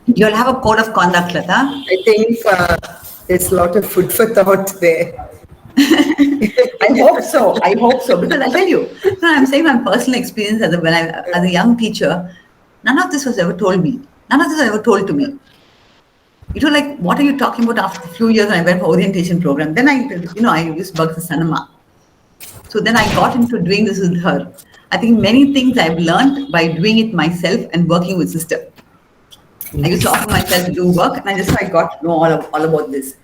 You'll have a code of conduct, Lata. I think there's a lot of food for thought there. I hope so. Because I tell you, I'm saying my personal experience as a young teacher, none of this was ever told me. None of this was ever told to me. It was like, what are you talking about? After a few years, I went for orientation program. Then I used to work for Sanama. So then I got into doing this with her. I think many things I've learned by doing it myself and working with sister. I used to offer myself to do work, and I got to know all about this.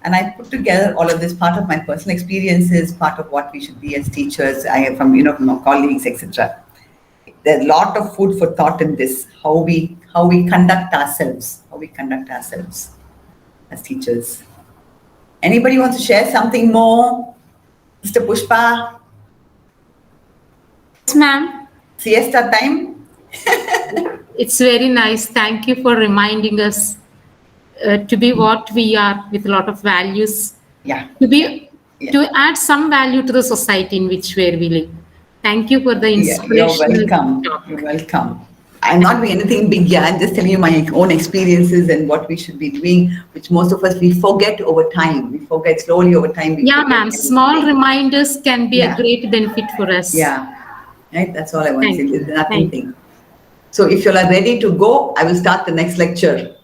And I put together all of this, part of my personal experiences, part of what we should be as teachers. I have from our colleagues, etc. There's a lot of food for thought in this. How we conduct ourselves. As teachers. Anybody wants to share something more? Mr. Pushpa? Yes, ma'am. Siesta time? It's very nice. Thank you for reminding us to be what we are with a lot of values. Yeah. To add some value to the society in which we live. Thank you for the inspiration. You're welcome. I'm not doing anything big. I'm just telling you my own experiences and what we should be doing, which most of us, we forget over time. We forget slowly over time. Yeah, ma'am. Small reminders can be a great benefit for us. Yeah. Right. That's all I want to say. There's nothing. So if you are ready to go, I will start the next lecture.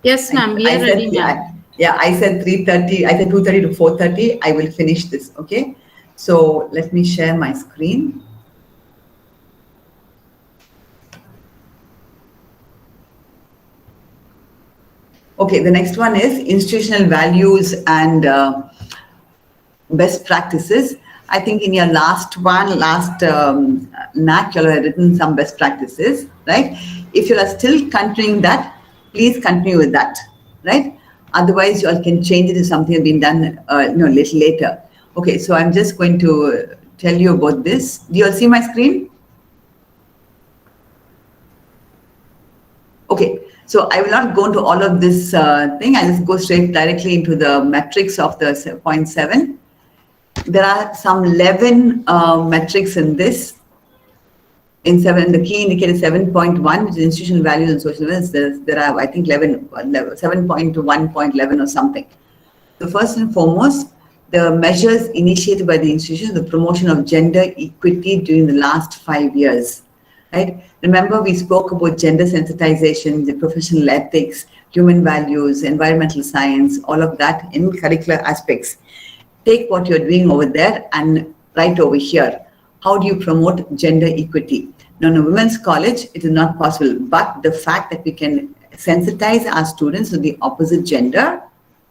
Yes, ma'am. We are ready, ma'am. Yeah, I said 3:30. I said 2:30 to 4:30. I will finish this. Okay. So let me share my screen. Okay, the next one is institutional values and best practices. I think in your last NAAC, you have written some best practices, right? If you are still continuing that, please continue with that, right? Otherwise, you all can change it if something has been done, little later. Okay, so I'm just going to tell you about this. Do you all see my screen? Okay, So I will not go into all of this thing. I'll just go straight directly into the metrics of the point 7. There are some 11 metrics in this. In 7, the key indicator 7.1, which is institutional values and social events. There are, I think, 7.1 to 1.11 or something. So first and foremost, the measures initiated by the institution, the promotion of gender equity during the last 5 years. Right? Remember, we spoke about gender sensitization, the professional ethics, human values, environmental science, all of that in curricular aspects. Take what you're doing over there and right over here. How do you promote gender equity? Now, in a women's college, it is not possible, but the fact that we can sensitize our students to the opposite gender,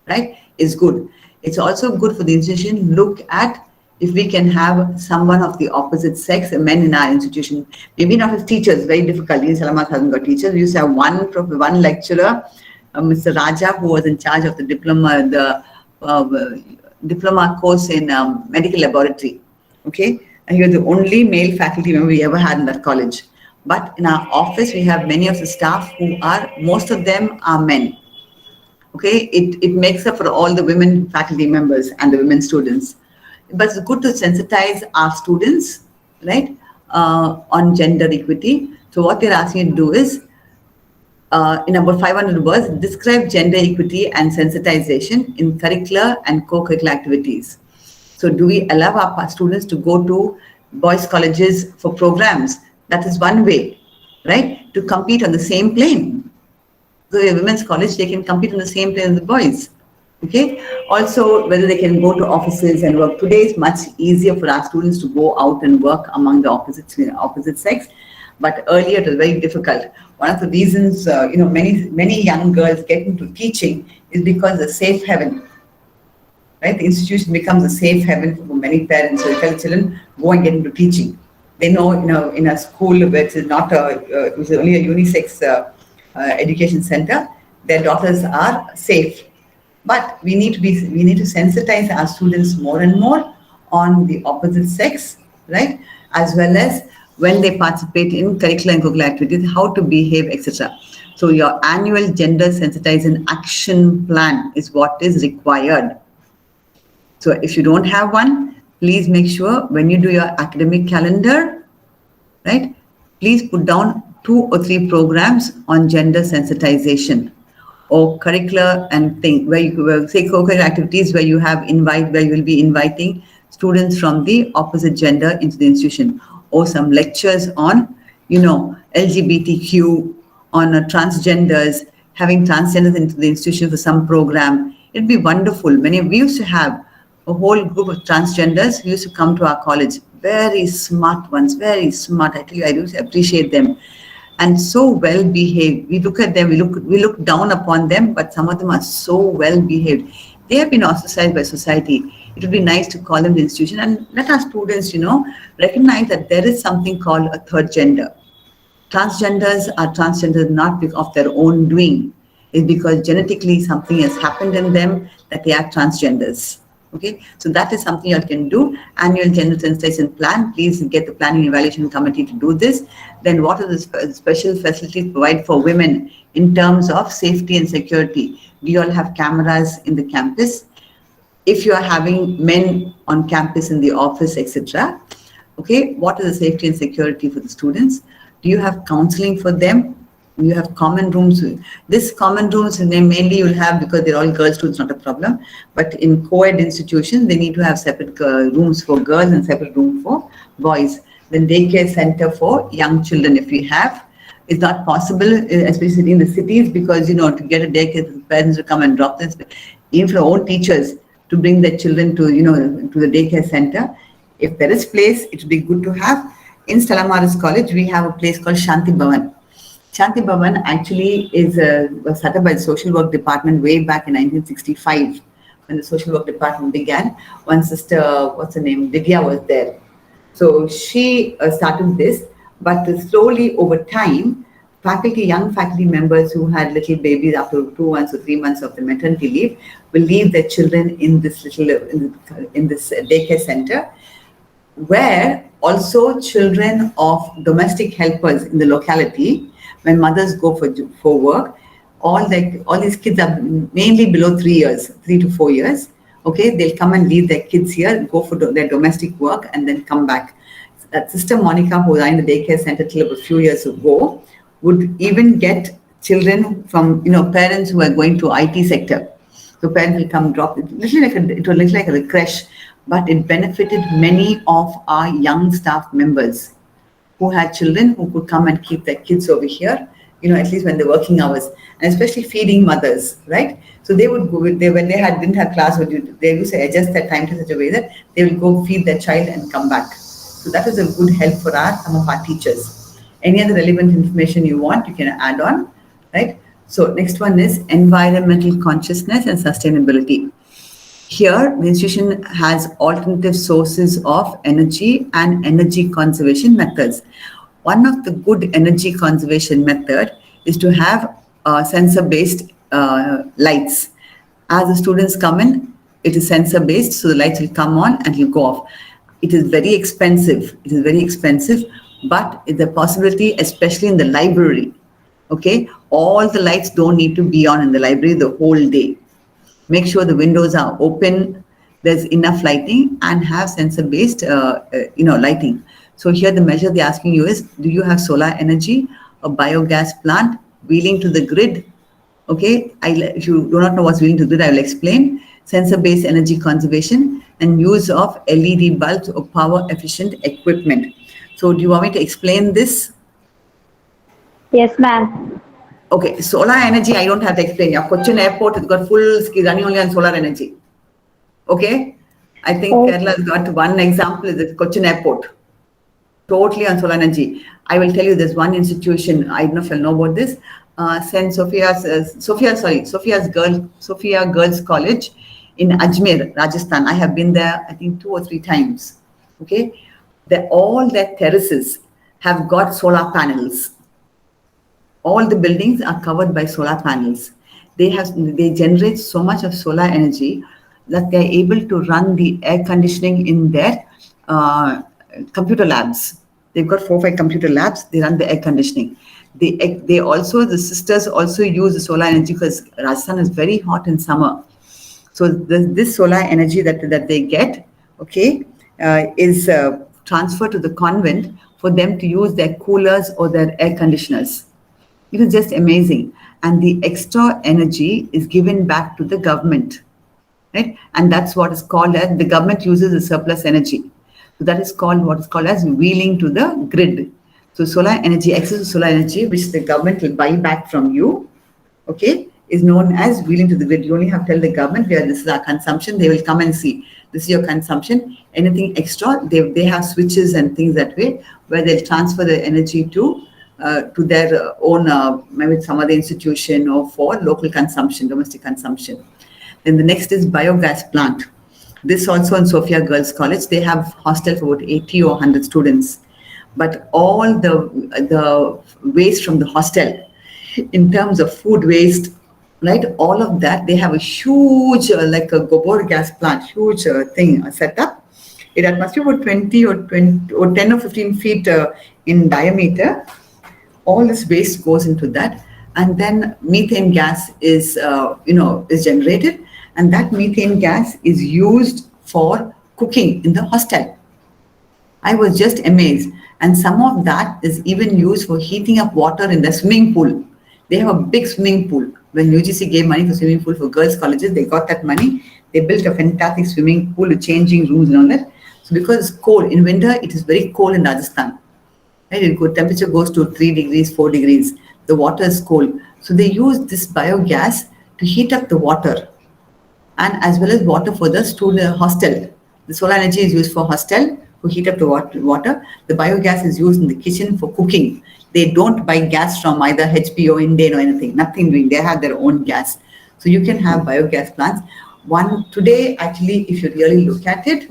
right, is good. It's also good for the institution. Look at if we can have someone of the opposite sex, men in our institution, maybe not as teachers, very difficult. Salamat hasn't got teachers. We used to have one lecturer, Mr. Raja, who was in charge of the diploma course in medical laboratory. Okay, and he was the only male faculty member we ever had in that college. But in our office, we have many of the staff who are, most of them are men. Okay, it makes up for all the women faculty members and the women students. But it's good to sensitize our students, right, on gender equity. So what they're asking you to do is, in about 500 words, describe gender equity and sensitization in curricular and co-curricular activities. So do we allow our students to go to boys' colleges for programs? That is one way, right, to compete on the same plane. So a women's college, they can compete on the same plane as the boys. Okay. Also, whether they can go to offices and work. Today is much easier for our students to go out and work among the opposite sex, but earlier it was very difficult. One of the reasons, many young girls get into teaching is because it's a safe haven. Right? The institution becomes a safe haven for many parents. So they tell children, go and get into teaching. They know, in a school which is not which is only a unisex education center, their daughters are safe. But we need to sensitize our students more and more on the opposite sex, right? As well as when they participate in curricular and co-curricular activities, how to behave, etc. So your annual gender sensitizing action plan is what is required. So if you don't have one, please make sure when you do your academic calendar, right, please put down 2 or 3 programs on gender sensitization or curricular and thing where you say co-curricular activities where you will be inviting students from the opposite gender into the institution, or some lectures on, LGBTQ, on transgenders, having transgenders into the institution for some program. It'd be wonderful. We used to have a whole group of transgenders who used to come to our college. Very smart ones, very smart. I tell you, I do appreciate them. And so well behaved. We look at them, we look down upon them, but some of them are so well behaved. They have been ostracized by society. It would be nice to call them the institution and let our students, recognize that there is something called a third gender. Transgenders are transgenders not of their own doing. It's because genetically something has happened in them that they are transgenders. Okay, so that is something you can do. Annual gender sensitization plan. Please get the planning evaluation committee to do this. Then what are the special facilities provided for women in terms of safety and security? Do you all have cameras in the campus? If you are having men on campus in the office, etc. Okay, what is the safety and security for the students? Do you have counseling for them? You have common rooms. This common rooms mainly you'll have because they're all girls students, not a problem. But in co-ed institutions, they need to have separate rooms for girls and separate room for boys. Then daycare center for young children, if we have. It's not possible, especially in the cities, because, to get a daycare, the parents will come and drop this. Even for own teachers to bring their children to, to the daycare center. If there is place, it would be good to have. In Stella Maris College, we have a place called Shanti Bhavan. Shanti Bhavan actually was set up by the social work department way back in 1965 when the social work department began. One sister, what's her name, Vidya, was there. So she started this, but slowly over time, young faculty members who had little babies after 2 months or 3 months of the maternity leave will leave their children in this daycare center, where also children of domestic helpers in the locality, when mothers go for work, all these kids are mainly below 3 years, 3 to 4 years. Okay, they'll come and leave their kids here, go for their domestic work, and then come back. That Sister Monica, who was in the daycare center till a few years ago, would even get children from parents who are going to IT sector. So parents will come drop it. It was like a creche, but it benefited many of our young staff members who had children who could come and keep their kids over here, at least when the working hours, and especially feeding mothers, right? So they would go when they didn't have class, they used to adjust their time to such a way that they will go feed their child and come back. So that was a good help for some of our teachers. Any other relevant information you want, you can add on, right? So next one is environmental consciousness and sustainability. Here, the institution has alternative sources of energy and energy conservation methods. One of the good energy conservation method is to have sensor-based lights. As the students come in, it is sensor-based, so the lights will come on and will go off. It is very expensive. But the possibility, especially in the library, okay, all the lights don't need to be on in the library the whole day. Make sure the windows are open, there's enough lighting, and have sensor-based, lighting. So here the measure they're asking you is, do you have solar energy, a biogas plant, wheeling to the grid? Okay, if you do not know what's wheeling to the grid, I will explain. Sensor-based energy conservation and use of LED bulbs or power-efficient equipment. So do you want me to explain this? Yes, ma'am. Okay, solar energy, I don't have to explain. Your Cochin airport has got full ski running only on solar energy. Okay, I think Kerala has got one example is the Cochin airport, totally on solar energy. I will tell you there's one institution, I don't know if you'll know about this, Sophia Girls College in Ajmer, Rajasthan. I have been there, I think 2 or 3 times. Okay, all their terraces have got solar panels. All the buildings are covered by solar panels. They generate so much of solar energy that they're able to run the air conditioning in their computer labs. They've got 4 or 5 computer labs. They run the air conditioning. The sisters also use the solar energy because Rajasthan is very hot in summer. So this solar energy that they get, okay, is transferred to the convent for them to use their coolers or their air conditioners. It is just amazing. And the extra energy is given back to the government, right? And that's what is called as, the government uses the surplus energy. So that is called what is called as wheeling to the grid. So solar energy, excess of solar energy, which the government will buy back from you, okay, is known as wheeling to the grid. You only have to tell the government where this is our consumption. They will come and see, this is your consumption. Anything extra, they have switches and things that way, where they'll transfer the energy to their own, maybe some other institution or for local consumption, domestic consumption. Then the next is biogas plant. This also in Sophia Girls College, they have hostel for about 80 or 100 students. But all the waste from the hostel, in terms of food waste, right, all of that, they have a huge, like a gobor gas plant, huge thing set up. It must be about 20 or 10 or 15 feet in diameter. All this waste goes into that, and then methane gas is generated, and that methane gas is used for cooking in the hostel. I was just amazed, and some of that is even used for heating up water in the swimming pool. They have a big swimming pool. When UGC gave money for swimming pool for girls' colleges, they got that money. They built a fantastic swimming pool with changing rooms and all that. So because it's cold in winter, it is very cold in Rajasthan. Right? Temperature goes to 3 degrees, 4 degrees. The water is cold. So they use this biogas to heat up the water, and as well as water for the student hostel. The solar energy is used for hostel to heat up the water. The biogas is used in the kitchen for cooking. They don't buy gas from either HP or Indian or anything. Nothing doing. They have their own gas. So you can have biogas plants. One today, actually, if you really look at it,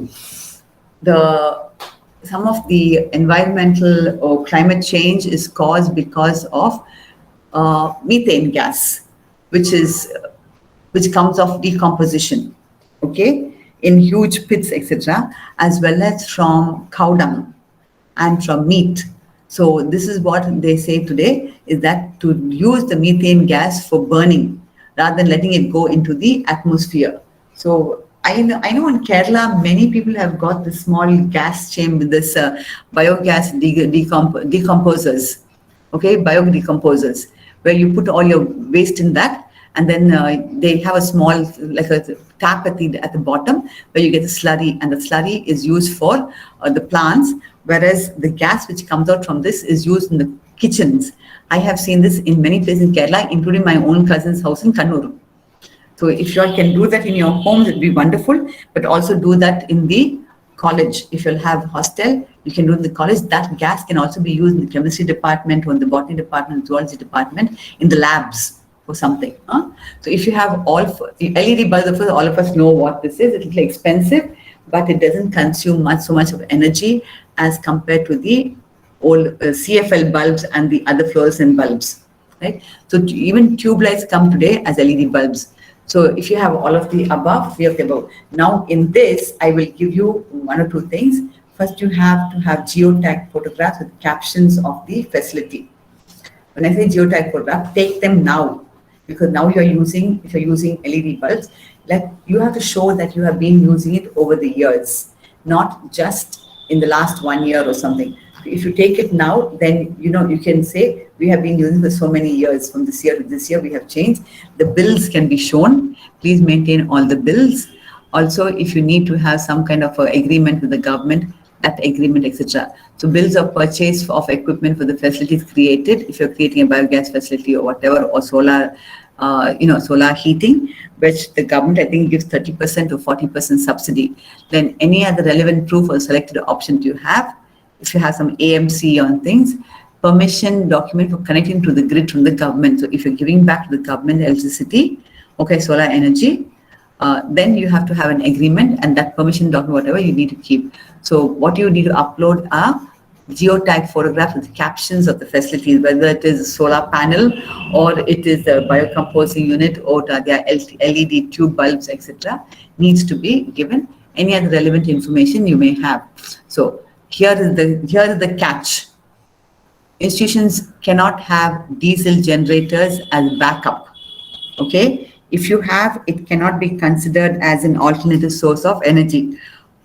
some of the environmental or climate change is caused because of methane gas, which comes off decomposition, okay, in huge pits, etc., as well as from cow dung and from meat. So this is what they say today, is that to use the methane gas for burning rather than letting it go into the atmosphere. So I know in Kerala, many people have got this small gas chamber, this biogas decomposers, okay, biodecomposers, where you put all your waste in that, and then they have a small, like a tap at the bottom where you get the slurry, and the slurry is used for the plants, whereas the gas which comes out from this is used in the kitchens. I have seen this in many places in Kerala, including my own cousin's house in Kannur. So if you all can do that in your homes, it would be wonderful, but also do that in the college. If you'll have hostel, you can do it in the college. That gas can also be used in the chemistry department or in the botany department, zoology department, in the labs or something. So if you have LED bulbs, of course, all of us know what this is. It's expensive, but it doesn't consume so much of energy as compared to the old CFL bulbs and the other fluorescent bulbs, right? So even tube lights come today as LED bulbs. So if you have all of the above, three of the above. Now in this, I will give you one or two things. First, you have to have geotag photographs with captions of the facility. When I say geotag photograph, take them now, because now if you're using LED bulbs, like you have to show that you have been using it over the years, not just in the last 1 year or something. If you take it now, then you can say we have been using this for so many years. From this year to this year, we have changed. The bills can be shown. Please maintain all the bills. Also, if you need to have some kind of agreement with the government, that agreement, etc. So bills of purchase of equipment for the facilities created. If you're creating a biogas facility or whatever, or solar, solar heating, which the government, I think, gives 30% or 40% subsidy. Then any other relevant proof or selected option you have. If you have some AMC on things, permission document for connecting to the grid from the government. So if you're giving back to the government electricity, okay, solar energy, then you have to have an agreement, and that permission document, whatever, you need to keep. So what you need to upload are geotag photographs with captions of the facilities, whether it is a solar panel or it is a biocomposing unit or their LED tube bulbs, etc. needs to be given. Any other relevant information you may have. So here is the catch. Institutions cannot have diesel generators as backup. Okay, if you have, it cannot be considered as an alternative source of energy.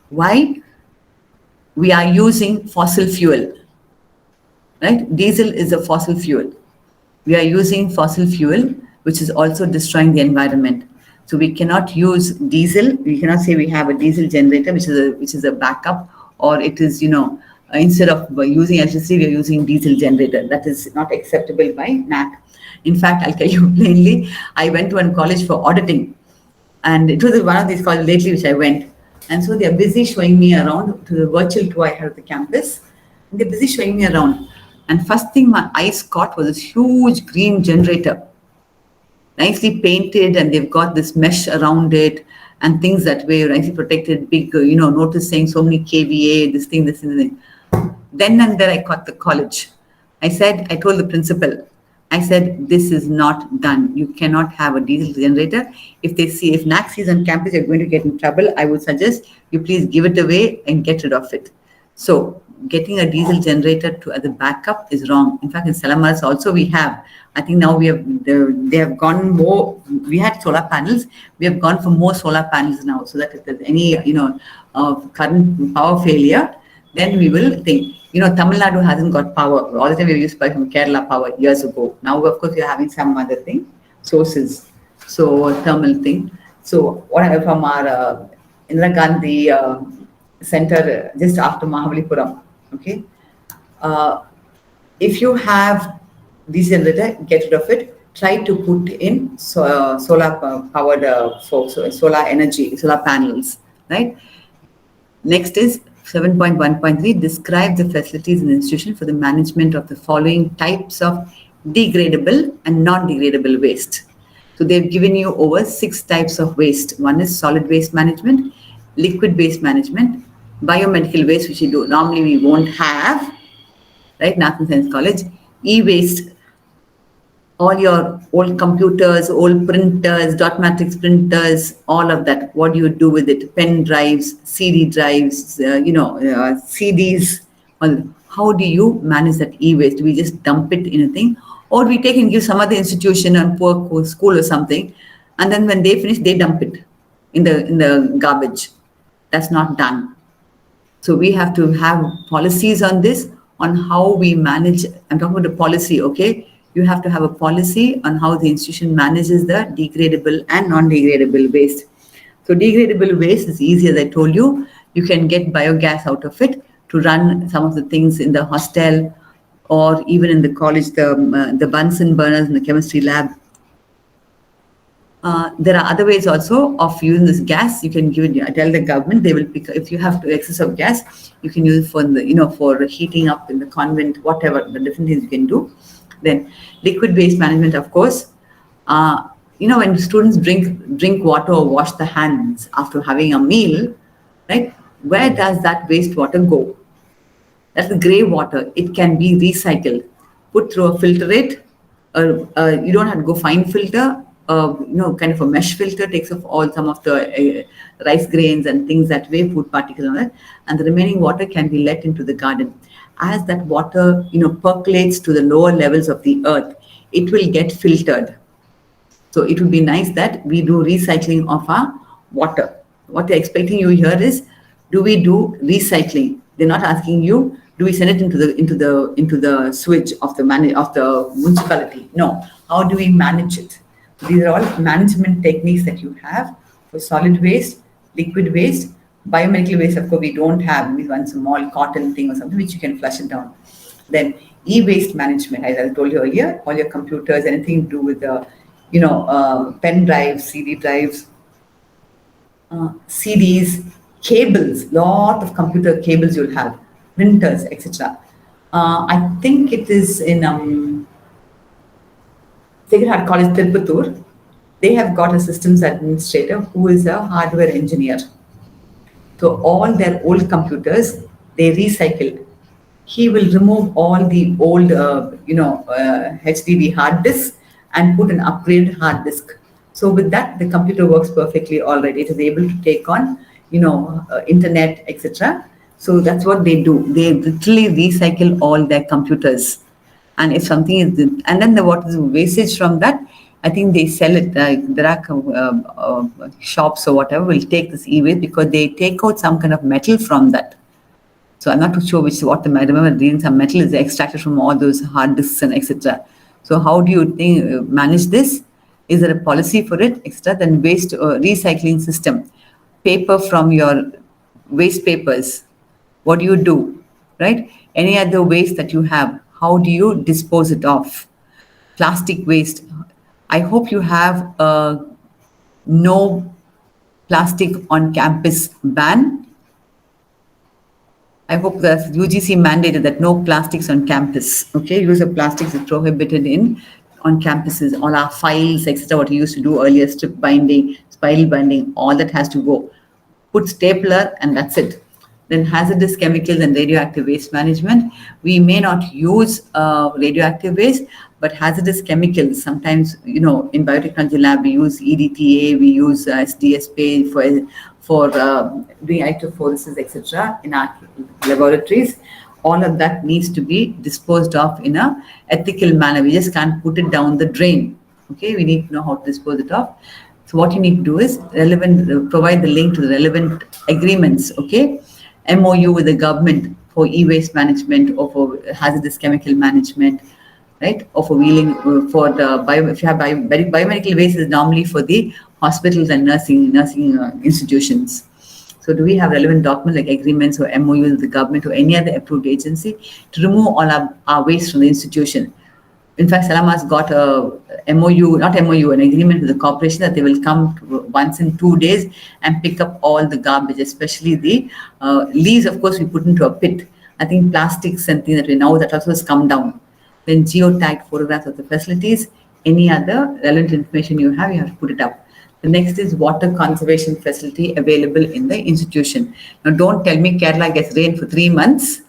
Why? We are using fossil fuel, right? Diesel is a fossil fuel. We are using fossil fuel, which is also destroying the environment. So we cannot use diesel. We cannot say we have a diesel generator, which is a backup, or it is, instead of using electricity, we are using diesel generator. That is not acceptable by NAAC. In fact, I'll tell you plainly, I went to a college for auditing, and it was one of these colleges lately which I went. And so they're busy showing me around to the virtual tour I had of the campus. And they're busy showing me around. And first thing my eyes caught was this huge green generator, nicely painted, and they've got this mesh around it and things that were nicely protected, big, notice saying so many kVA, this thing. Then and there I caught the college. I told the principal, I said, this is not done. You cannot have a diesel generator. If NAAC sees on campus you're going to get in trouble, I would suggest you please give it away and get rid of it. So getting a diesel generator as a backup is wrong. In fact, in Salamaras also we have. I think now they have gone more. We had solar panels. We have gone for more solar panels now, so that if there's any current power failure, then we will think. Tamil Nadu hasn't got power. All the time we used to buy from Kerala power years ago. Now, of course, we are having some other thing, sources. So, thermal thing. So, what I have from our Indira Gandhi center just after Mahabalipuram. Okay. If you have this generator, get rid of it. Try to put in solar powered solar energy, solar panels, right? Next is 7.1.3, describe the facilities in the institution for the management of the following types of degradable and non-degradable waste. So they've given you over 6 types of waste. One is solid waste management, liquid waste management, biomedical waste, which normally we won't have, right? National Science College, e-waste, all your old computers, old printers, dot matrix printers, all of that. What do you do with it? Pen drives, CD drives, CDs, Or how do you manage that e-waste? Do we just dump it in a thing? Or we take and give some other institution and poor school or something, and then when they finish, they dump it in the garbage. That's not done. So we have to have policies on this, on how we manage. I'm talking about the policy, okay? You have to have a policy on how the institution manages the degradable and non-degradable waste. So degradable waste is easy, as I told you. You can get biogas out of it to run some of the things in the hostel or even in the college, the Bunsen burners in the chemistry lab. There are other ways also of using this gas. You can give it, tell the government, they will pick, if you have excess of gas, you can use it for the, for heating up in the convent, whatever, the different things you can do. Then liquid waste management, of course. When students drink water or wash the hands after having a meal, right? Where does that wastewater go? That's the grey water. It can be recycled, put through a filterate. You don't have to go fine filter. Kind of a mesh filter takes off some of the rice grains and things that way, food particles on it, and the remaining water can be let into the garden. As that water, percolates to the lower levels of the earth, it will get filtered. So it would be nice that we do recycling of our water. What they're expecting you here is, do we do recycling? They're not asking you, do we send it into the sewage of the municipality? No. How do we manage it? These are all management techniques that you have for solid waste, liquid waste, biomedical waste. Of course, we don't have. Maybe one small cotton thing or something which you can flush it down. Then e-waste management, as I told you earlier, all your computers, anything to do with the, pen drives, CD drives, CDs, cables, lot of computer cables you'll have, printers, etc. I think it is in Sacred Heart College, Tirupattur. They have got a systems administrator who is a hardware engineer. So all their old computers, they recycle. He will remove all the old, HDD hard disks and put an upgraded hard disk. So with that, the computer works perfectly all right. It is able to take on, internet, etc. So that's what they do. They literally recycle all their computers. And if something is, and then what is the wastage from that, I think they sell it. There are shops or whatever will take this e-waste because they take out some kind of metal from that. So I'm not too sure I remember reading some metal is extracted from all those hard disks and etc. So how do you think manage this? Is there a policy for it? Extra then waste recycling system, paper from your waste papers. What do you do, right? Any other waste that you have, how do you dispose it off? Plastic waste. I hope you have a no plastic on campus ban. I hope that UGC mandated that no plastics on campus. Okay, use of plastics is prohibited on campuses. All our files, etc. What you used to do earlier, strip binding, spiral binding, all that has to go. Put stapler and that's it. Then hazardous chemicals and radioactive waste management. We may not use radioactive waste, but hazardous chemicals, sometimes, in biotechnology lab, we use EDTA, we use SDSP for doing electrophoresis, etc. in our laboratories. All of that needs to be disposed of in a ethical manner. We just can't put it down the drain. Okay, we need to know how to dispose it off. So what you need to do is provide the link to the relevant agreements, okay? MOU with the government for e-waste management or for hazardous chemical management, right? Or for wheeling, for the if you have biomedical waste is normally for the hospitals and nursing institutions. So do we have relevant documents like agreements or MOUs with the government or any other approved agency to remove all our waste from the institution? In fact, Salama's got a an agreement with the corporation that they will come once in 2 days and pick up all the garbage, especially the leaves, of course, we put into a pit. I think plastics and things that we know that also has come down. Then geotagged photographs of the facilities, any other relevant information you have to put it up. The next is water conservation facility available in the institution. Now, don't tell me Kerala gets rain for 3 months,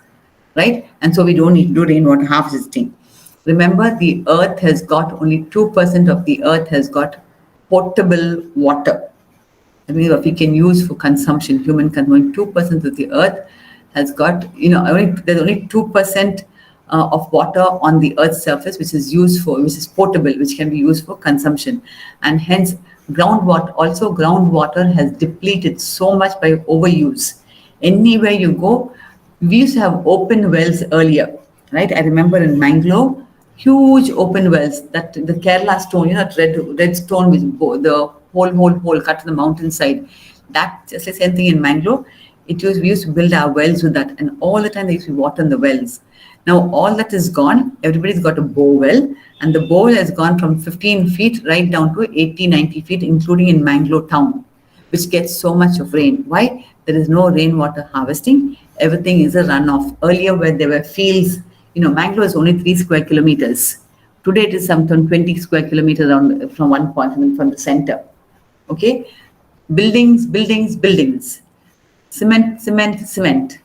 right? And so we don't need to do rainwater harvesting. Remember, the earth has got only 2% of the earth has got potable water. I mean, if we can use for consumption, human consumption, 2% of the earth has got, there's only 2% of water on the Earth's surface, which is potable, which can be used for consumption. And hence, groundwater has depleted so much by overuse. Anywhere you go, we used to have open wells earlier, right? I remember in Banglore, huge open wells, that the Kerala stone, red stone with the hole cut to the mountainside. That just the same thing in Banglore. We used to build our wells with that, and all the time they used to water in the wells. Now all that is gone. Everybody's got a bore well, and the bore well has gone from 15 feet right down to 80, 90 feet, including in Banglore town, which gets so much of rain. Why? There is no rainwater harvesting. Everything is a runoff. Earlier, where there were fields, Banglore is only 3 square kilometers. Today, it is some 20 square kilometers from one point, from the center. Okay? Buildings. Cement.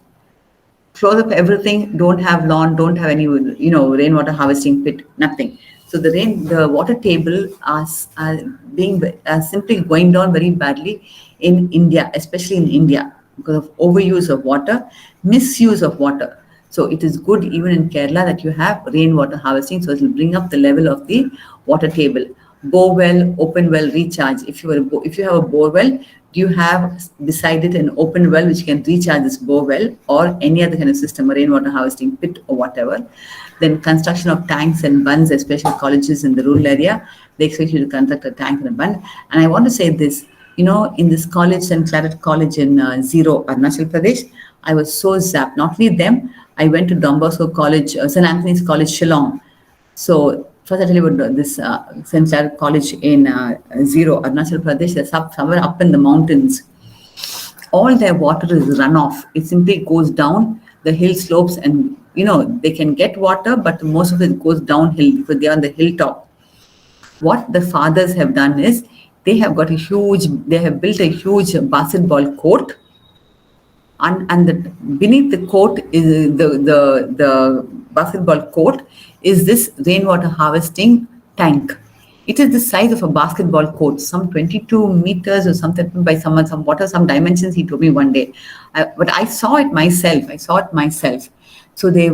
Close up everything, don't have lawn, don't have any, rainwater harvesting pit, nothing. So the water table are simply going down very badly in India, especially in India, because of overuse of water, misuse of water. So it is good even in Kerala that you have rainwater harvesting, so it will bring up the level of the water table. Bore well, open well, recharge. If you have a bore well, do you have beside it an open well which can recharge this bore well, or any other kind of system, a rainwater harvesting pit or whatever? Then construction of tanks and bunds, especially colleges in the rural area, they expect you to construct a tank and a bund. And I want to say this, in this college, St. Claret College in Zero, Arunachal Pradesh, I was so zapped. Not only them, I went to Don Bosco College, St. Anthony's College, Shillong. So first I tell you about this St. Claret College in Zero, Arunachal Pradesh. That's somewhere up in the mountains. All their water is runoff. It simply goes down the hill slopes, and they can get water, but most of it goes downhill because they are on the hilltop. What the fathers have done is they have built a huge basketball court, and beneath the court is the basketball court is this rainwater harvesting tank. It is the size of a basketball court, some 22 meters or something by some dimensions he told me one day. But I saw it myself. So they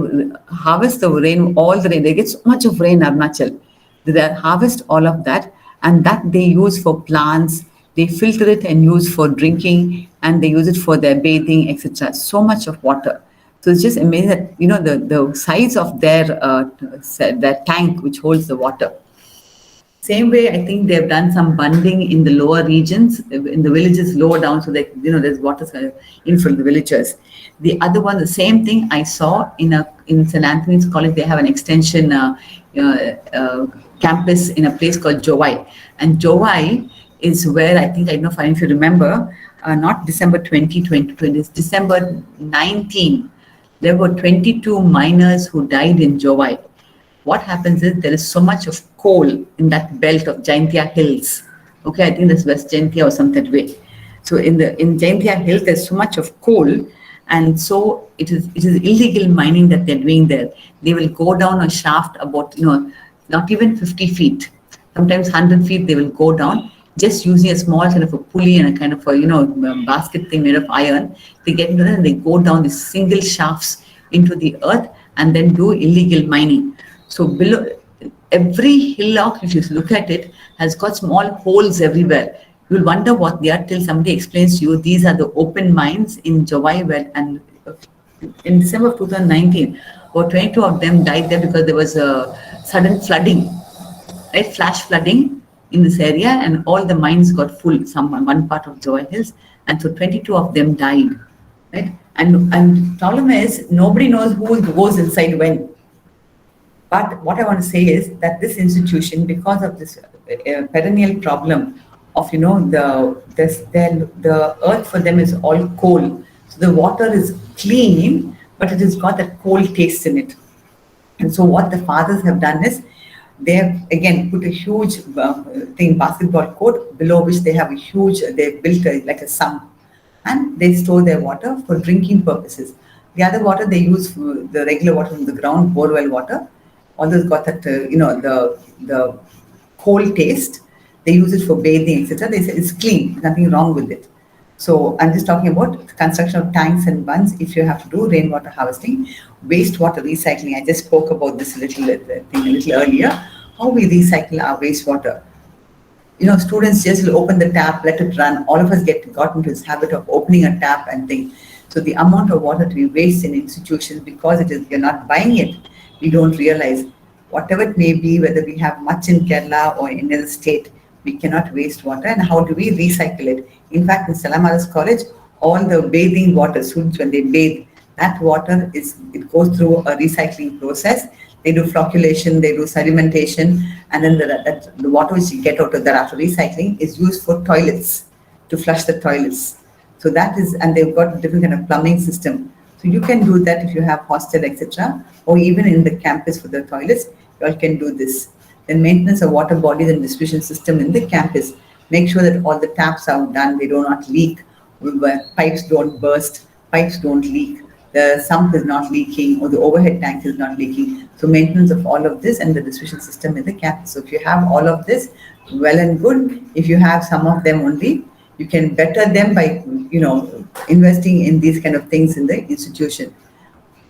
harvest the rain, all the rain. They get so much of rain, Arunachal. They harvest all of that, and that they use for plants. They filter it and use for drinking, and they use it for their bathing, etc. So much of water. So it's just amazing that the size of their tank which holds the water. Same way, I think they've done some bunding in the lower regions, in the villages lower down, so that there's water in front of the villagers. The other one, the same thing I saw in St. Anthony's College. They have an extension campus in a place called Jowai, and Jowai is where I don't know if you remember, not December 2020, it's December 19. There were 22 miners who died in Jowai. What happens is there is so much of coal in that belt of Jaintia Hills. Okay, I think that's West Jaintia or some that way. So in Jaintia Hills, there's so much of coal, and so it is illegal mining that they're doing there. They will go down a shaft about not even 50 feet, sometimes 100 feet. They will go down just using a small kind of a pulley and a kind of a basket thing made of iron. They get into that and they go down these single shafts into the earth and then do illegal mining. So below every hillock, if you look at it, has got small holes everywhere. You'll wonder what they are till somebody explains to you. These are the open mines in Jowai, and in December of 2019, about 22 of them died there because there was a sudden flooding, right? Flash flooding in this area, and all the mines got full, one part of Jowai Hills, and so 22 of them died, right? And problem is, nobody knows who goes inside when. But what I want to say is that this institution, because of this perennial problem of the earth for them is all coal, so the water is clean, but it has got that coal taste in it. And so what the fathers have done is, they have again put a huge basketball court below which they built like a sump, and they store their water for drinking purposes. The other water they use for the regular water from the ground, borewell water. Although it's got that the coal taste, they use it for bathing, etc. They say it's clean, nothing wrong with it. So I'm just talking about the construction of tanks and bunds if you have to do rainwater harvesting, wastewater recycling. I just spoke about this a little earlier, how we recycle our wastewater. Students just will open the tap, let it run. All of us got into this habit of opening a tap and things. So the amount of water we waste in institutions, because you're not buying it, we don't realize. Whatever it may be, whether we have much in Kerala or in another state, we cannot waste water. And how do we recycle it? In fact, in Salamadas College, all the bathing water, students when they bathe, that water it goes through a recycling process. They do flocculation, they do sedimentation, and then the water which you get out of that after recycling is used for toilets, to flush the toilets. So that is, and they've got different kind of plumbing system. So you can do that if you have hostel, etc., or even in the campus for the toilets, you all can do this. Then maintenance of water bodies and distribution system in the campus. Make sure that all the taps are done, they do not leak, pipes don't burst, pipes don't leak, the sump is not leaking, or the overhead tank is not leaking. So maintenance of all of this and the distribution system in the campus. So if you have all of this, well and good. If you have some of them only, you can better them by, investing in these kind of things in the institution,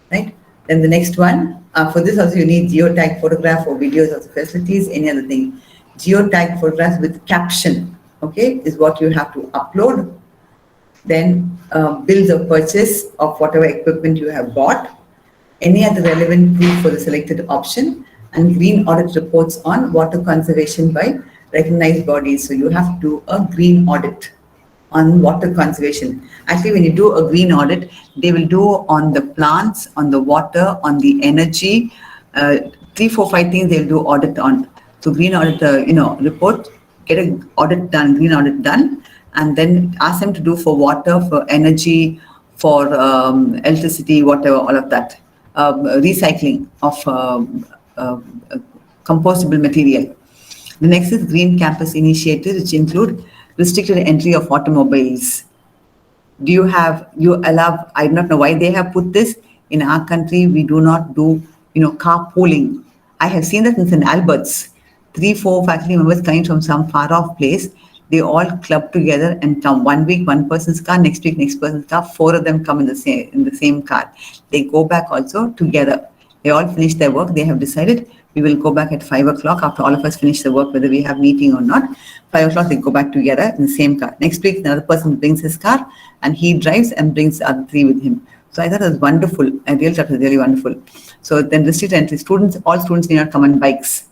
right? Then the next one, for this also you need geotag photograph or videos of the facilities, any other thing. Geotag photographs with caption, okay, is what you have to upload. Then bills of purchase of whatever equipment you have bought, any other relevant proof for the selected option, and green audit reports on water conservation by recognized bodies. So you have to do a green audit on water conservation. Actually, when you do a green audit, they will do on the plants, on the water, on the energy, 3, 4, 5 things they'll do audit on. So green audit, report, get an audit done, green audit done, and then ask them to do for water, for energy, for electricity, whatever, all of that. Recycling of compostable material. The next is Green Campus Initiatives, which include restricted entry of automobiles. You allow, I do not know why they have put this. In our country, we do not do, carpooling. I have seen that in St. Albert's. 3, 4 faculty members coming from some far off place, they all club together and come. 1 week, one person's car, next week, next person's car, 4 of them come in the same car. They go back also together. They all finish their work. They have decided we will go back at 5 o'clock after all of us finish the work, whether we have meeting or not. 5 o'clock, they go back together in the same car. Next week, another person brings his car and he drives and brings the other 3 with him. So I thought it was wonderful. I really thought it was really wonderful. So then restricted entry, all students need not come on bikes.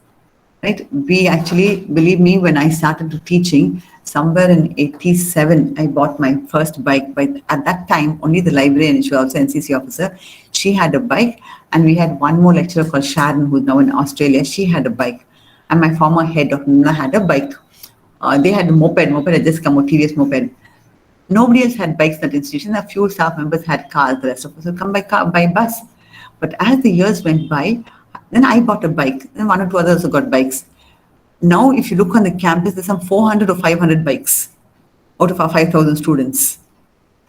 Right? We actually, believe me, when I started teaching, somewhere in 87, I bought my first bike. But at that time, only the librarian, she was also NCC officer, she had a bike. And we had one more lecturer called Sharon, who's now in Australia. She had a bike. And my former head, Dr. Nuna, had a bike. They had a moped had just come, a TVS moped. Nobody else had bikes in that institution. A few staff members had cars, the rest of us would come by bus. But as the years went by, then I bought a bike, and 1 or 2 others also got bikes. Now, if you look on the campus, there's some 400 or 500 bikes out of our 5,000 students.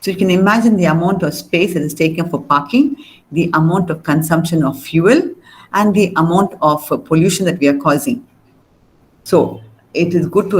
So you can imagine the amount of space that is taken for parking, the amount of consumption of fuel, and the amount of pollution that we are causing. So it is good to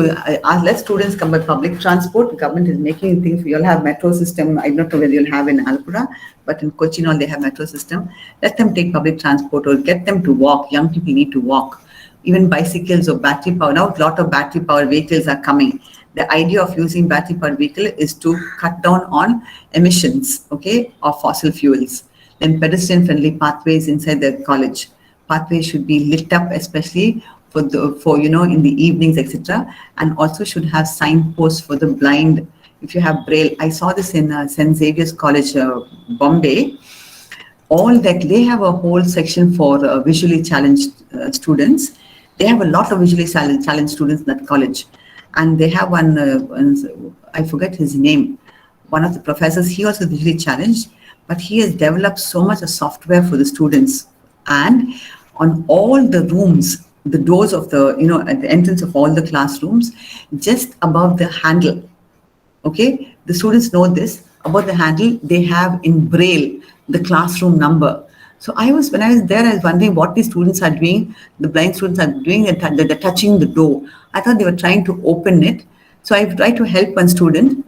let students come by public transport. The government is making things. You'll have metro system. I don't know whether you'll have in Alapura, but in Cochin, they have metro system. Let them take public transport or get them to walk. Young people need to walk. Even bicycles or battery power. Now, a lot of battery powered vehicles are coming. The idea of using battery powered vehicle is to cut down on emissions, okay, of fossil fuels. Then pedestrian friendly pathways inside the college. Pathways should be lit up, especially for in the evenings, etc. And also should have signposts for the blind. If you have braille, I saw this in St. Xavier's College, Bombay. All that they have a whole section for visually challenged students. They have a lot of visually challenged students in that college, and they have one. I forget his name. One of the professors, he also visually challenged, but he has developed so much of software for the students, and on all the rooms, the doors of the, at the entrance of all the classrooms, just above the handle, okay, the students know this, above the handle, they have in braille the classroom number. So when I was there, I was wondering what these students are doing, the blind students are doing, they're touching the door. I thought they were trying to open it. So I tried to help one student.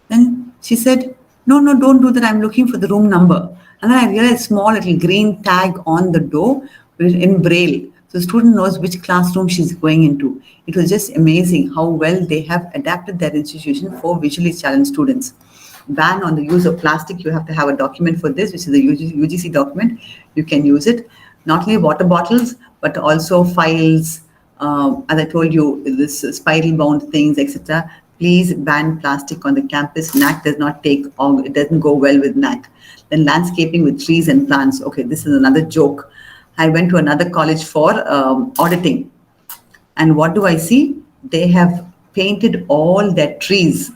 Then She said, no, don't do that. I'm looking for the room number. And then I realized small little green tag on the door in braille. So the student knows which classroom she's going into. It was just amazing how well they have adapted their institution for visually challenged students. Ban on the use of plastic. You have to have a document for this, which is the UGC document. You can use it. Not only water bottles, but also files, as I told you, this spiral bound things, etc. Please ban plastic on the campus. NAAC does not take, or it doesn't go well with NAAC. Then landscaping with trees and plants. Okay, this is another joke. I went to another college for auditing. And what do I see? They have painted all their trees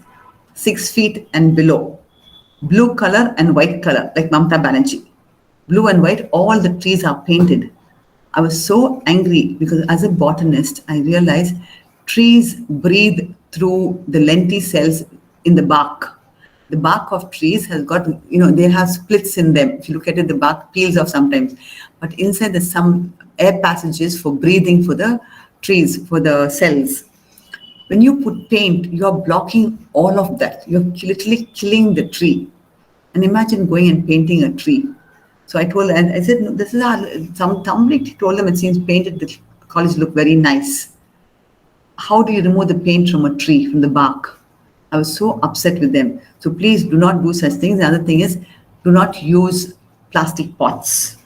6 feet and below. Blue color and white color, like Mamta Banerjee. Blue and white, all the trees are painted. I was so angry because as a botanist, I realized trees breathe through the lenticels in the bark. The bark of trees has got, they have splits in them. If you look at it, the bark peels off sometimes. But inside there's some air passages for breathing for the trees, for the cells. When you put paint, you're blocking all of that. You're literally killing the tree. And imagine going and painting a tree. So I told, and I said, no, this is somebody told them it seems painted the college look very nice. How do you remove the paint from a tree, from the bark? I was so upset with them. So please do not do such things. The other thing is, do not use plastic pots.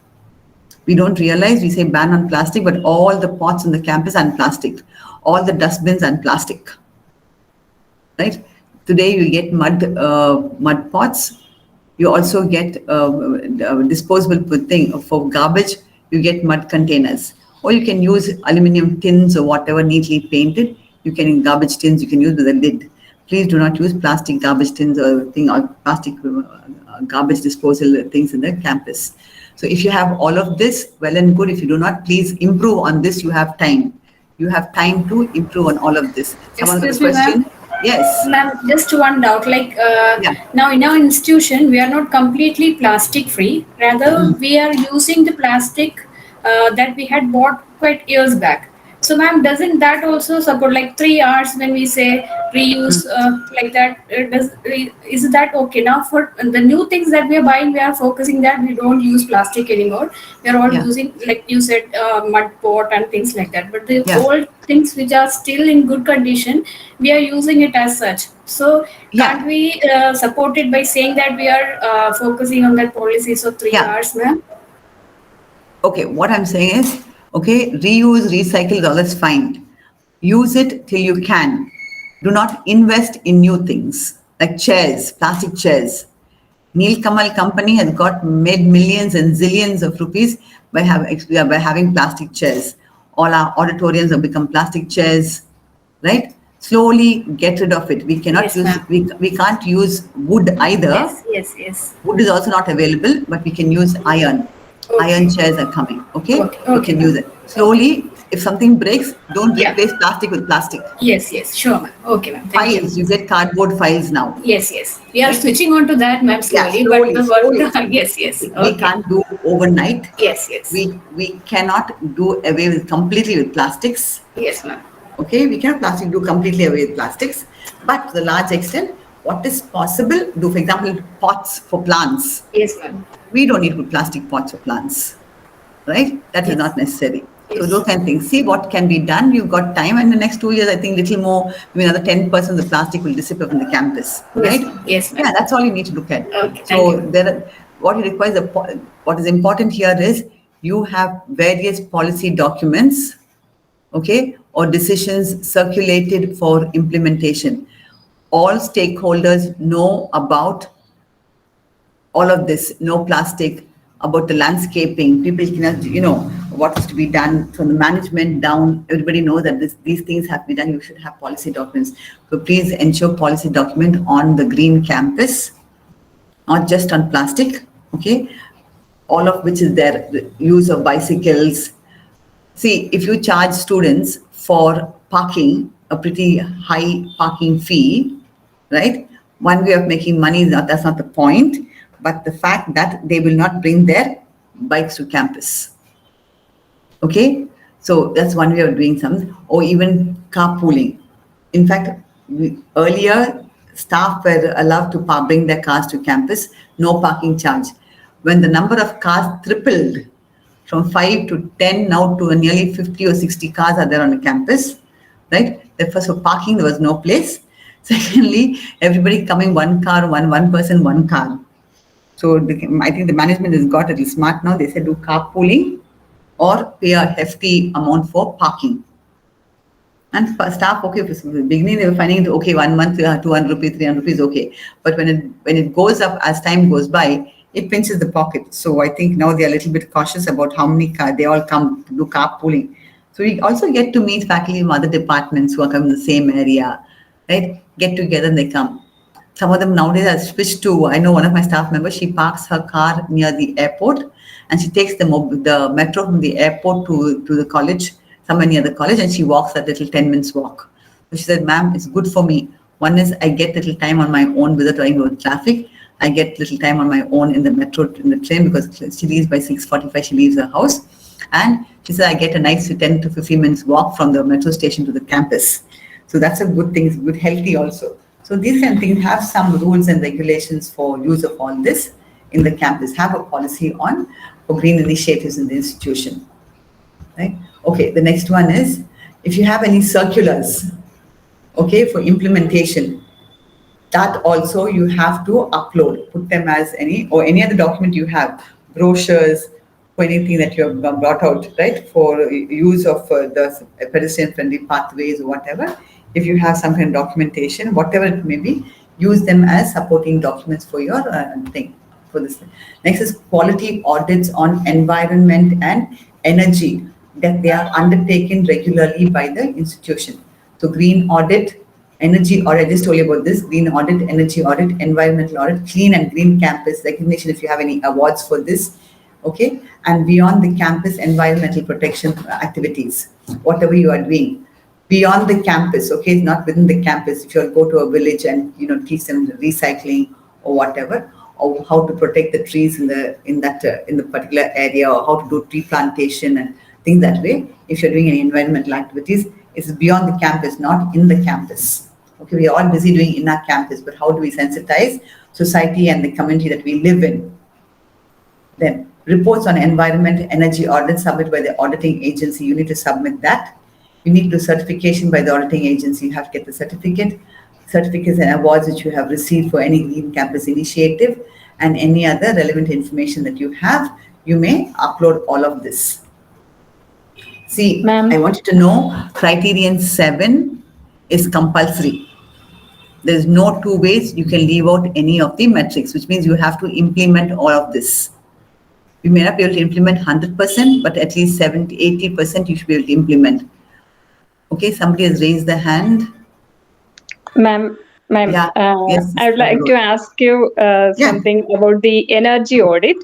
We don't realize, we say ban on plastic, but all the pots on the campus are in plastic. All the dustbins are in plastic. Right? Today you get mud pots. You also get disposable thing for garbage. You get mud containers, or you can use aluminum tins or whatever neatly painted. You can in garbage tins. You can use with a lid. Please do not use plastic garbage tins or plastic garbage disposal things in the campus. So if you have all of this, well and good. If you do not, please improve on this. You have time. You have time to improve on all of this. Excuse me, ma'am. Yes. Ma'am, just one doubt. Now in our institution, we are not completely plastic free. Rather, we are using the plastic that we had bought quite years back. So, ma'am, doesn't that also support 3 hours when we say reuse like that? Is that okay? Now, for the new things that we are buying, we are focusing that we don't use plastic anymore. We are all using, like you said, mud pot and things like that. But the old things which are still in good condition, we are using it as such. So, can't we support it by saying that we are focusing on that policy? So, 3 hours, ma'am? Okay, what I'm saying is, okay, reuse, recycle, all that's fine. Use it till you can. Do not invest in new things like chairs, plastic chairs. Neil Kamal company has made millions and zillions of rupees by having plastic chairs. All our auditoriums have become plastic chairs, right? Slowly get rid of it. We cannot use we can't use wood either. Yes. Wood is also not available, but we can use iron. Okay. Iron chairs are coming, okay? You can use it. Slowly, if something breaks, don't replace plastic with plastic. Yes, sure, ma'am. Okay, ma'am. Files, you get cardboard files now. Yes. We are switching on to that, ma'am, slowly. Slowly. Yes. We can't do overnight. Yes. We cannot do away completely with plastics. Yes, ma'am. Okay, we cannot do completely away with plastics. But to the large extent, what is possible, do, for example, pots for plants. Yes, ma'am. We don't need to put plastic pots for plants, right? That is not necessary. So those kind of things. See what can be done. You've got time, and the next 2 years, I think little more, another 10% of the plastic will disappear from the campus, right? Yes. Yeah, that's all you need to look at. Okay, so what it requires, what is important here is you have various policy documents, okay, or decisions circulated for implementation. All stakeholders know about all of this, no plastic, about the landscaping. People can, what is to be done from the management down. Everybody knows that these things have to be done. You should have policy documents. So please ensure policy document on the green campus, not just on plastic, okay? All of which is there, the use of bicycles. See, if you charge students for parking, a pretty high parking fee, right? One way of making money, that's not the point. But the fact that they will not bring their bikes to campus. Okay, so that's one way of doing something, or even carpooling. In fact, earlier staff were allowed to bring their cars to campus, no parking charge. When the number of cars tripled from 5 to 10, now to nearly 50 or 60 cars are there on the campus, right? First, for parking, there was no place. Secondly, everybody coming one car, one person, one car. So I think the management has got a little smart now. They said do carpooling or pay a hefty amount for parking. And for staff, okay, in the beginning they were finding it okay, 1 month 200 rupees, 300 rupees, okay. But when it goes up as time goes by, it pinches the pocket. So I think now they're a little bit cautious about how many cars they all come to do carpooling. So we also get to meet faculty from other departments who are coming in the same area, right? Get together and they come. Some of them nowadays have switched to, I know one of my staff members, she parks her car near the airport and she takes the metro from the airport to the college, somewhere near the college, and she walks that little 10 minutes walk. So she said, ma'am, it's good for me. One is I get little time on my own without running over traffic. I get little time on my own in the metro, in the train, because she leaves by 6:45, she leaves her house. And she said, I get a nice 10 to 15 minutes walk from the metro station to the campus. So that's a good thing, it's good, healthy also. So these kind of things, have some rules and regulations for use of all this in the campus. Have a policy for green initiatives in the institution, right? Okay, the next one is, if you have any circulars, okay, for implementation, that also you have to upload, put them as any other document you have, brochures, for anything that you have brought out, right, for use of the pedestrian-friendly pathways or whatever. If you have some kind of documentation, whatever it may be, use them as supporting documents for your thing, for this. Next is quality audits on environment and energy, that they are undertaken regularly by the institution. So green audit, energy audit, I just told you about this, green audit, energy audit, environmental audit, clean and green campus recognition, if you have any awards for this, okay, and beyond the campus environmental protection activities, whatever you are doing, beyond the campus, okay, not within the campus, if you go to a village and, teach them recycling or whatever, or how to protect the trees in the particular area, or how to do tree plantation and things that way. If you're doing any environmental activities, it's beyond the campus, not in the campus. Okay, we are all busy doing in our campus, but how do we sensitize society and the community that we live in? Then reports on environment, energy audits submitted by the auditing agency. You need to submit that. You need to do certification by the auditing agency. You have to get the certificates and awards which you have received for any green campus initiative, and any other relevant information that you have. You may upload all of this. See, I want you to know criterion 7 is compulsory. There's no two ways you can leave out any of the metrics, which means you have to implement all of this. You may not be able to implement 100%, but at least 70-80% you should be able to implement. Okay, somebody has raised their hand. Ma'am, Yeah. Yes, I would like to ask you something about the energy audit.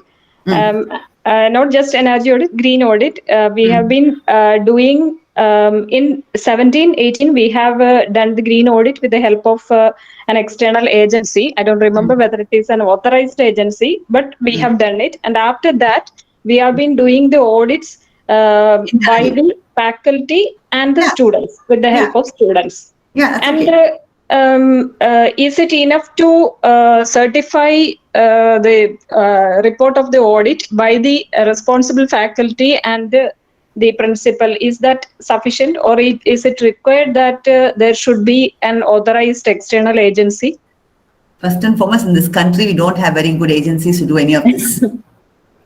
Not just energy audit, green audit. We have been doing in 17-18, we have done the green audit with the help of an external agency. I don't remember whether it is an authorized agency, but we have done it. And after that, we have been doing the audits by the faculty and the students, with the help of students. Yeah, that's and okay. Is it enough to certify the report of the audit by the responsible faculty and the principal? Is that sufficient, or is it required that there should be an authorized external agency? First and foremost, in this country, we don't have very good agencies to do any of this.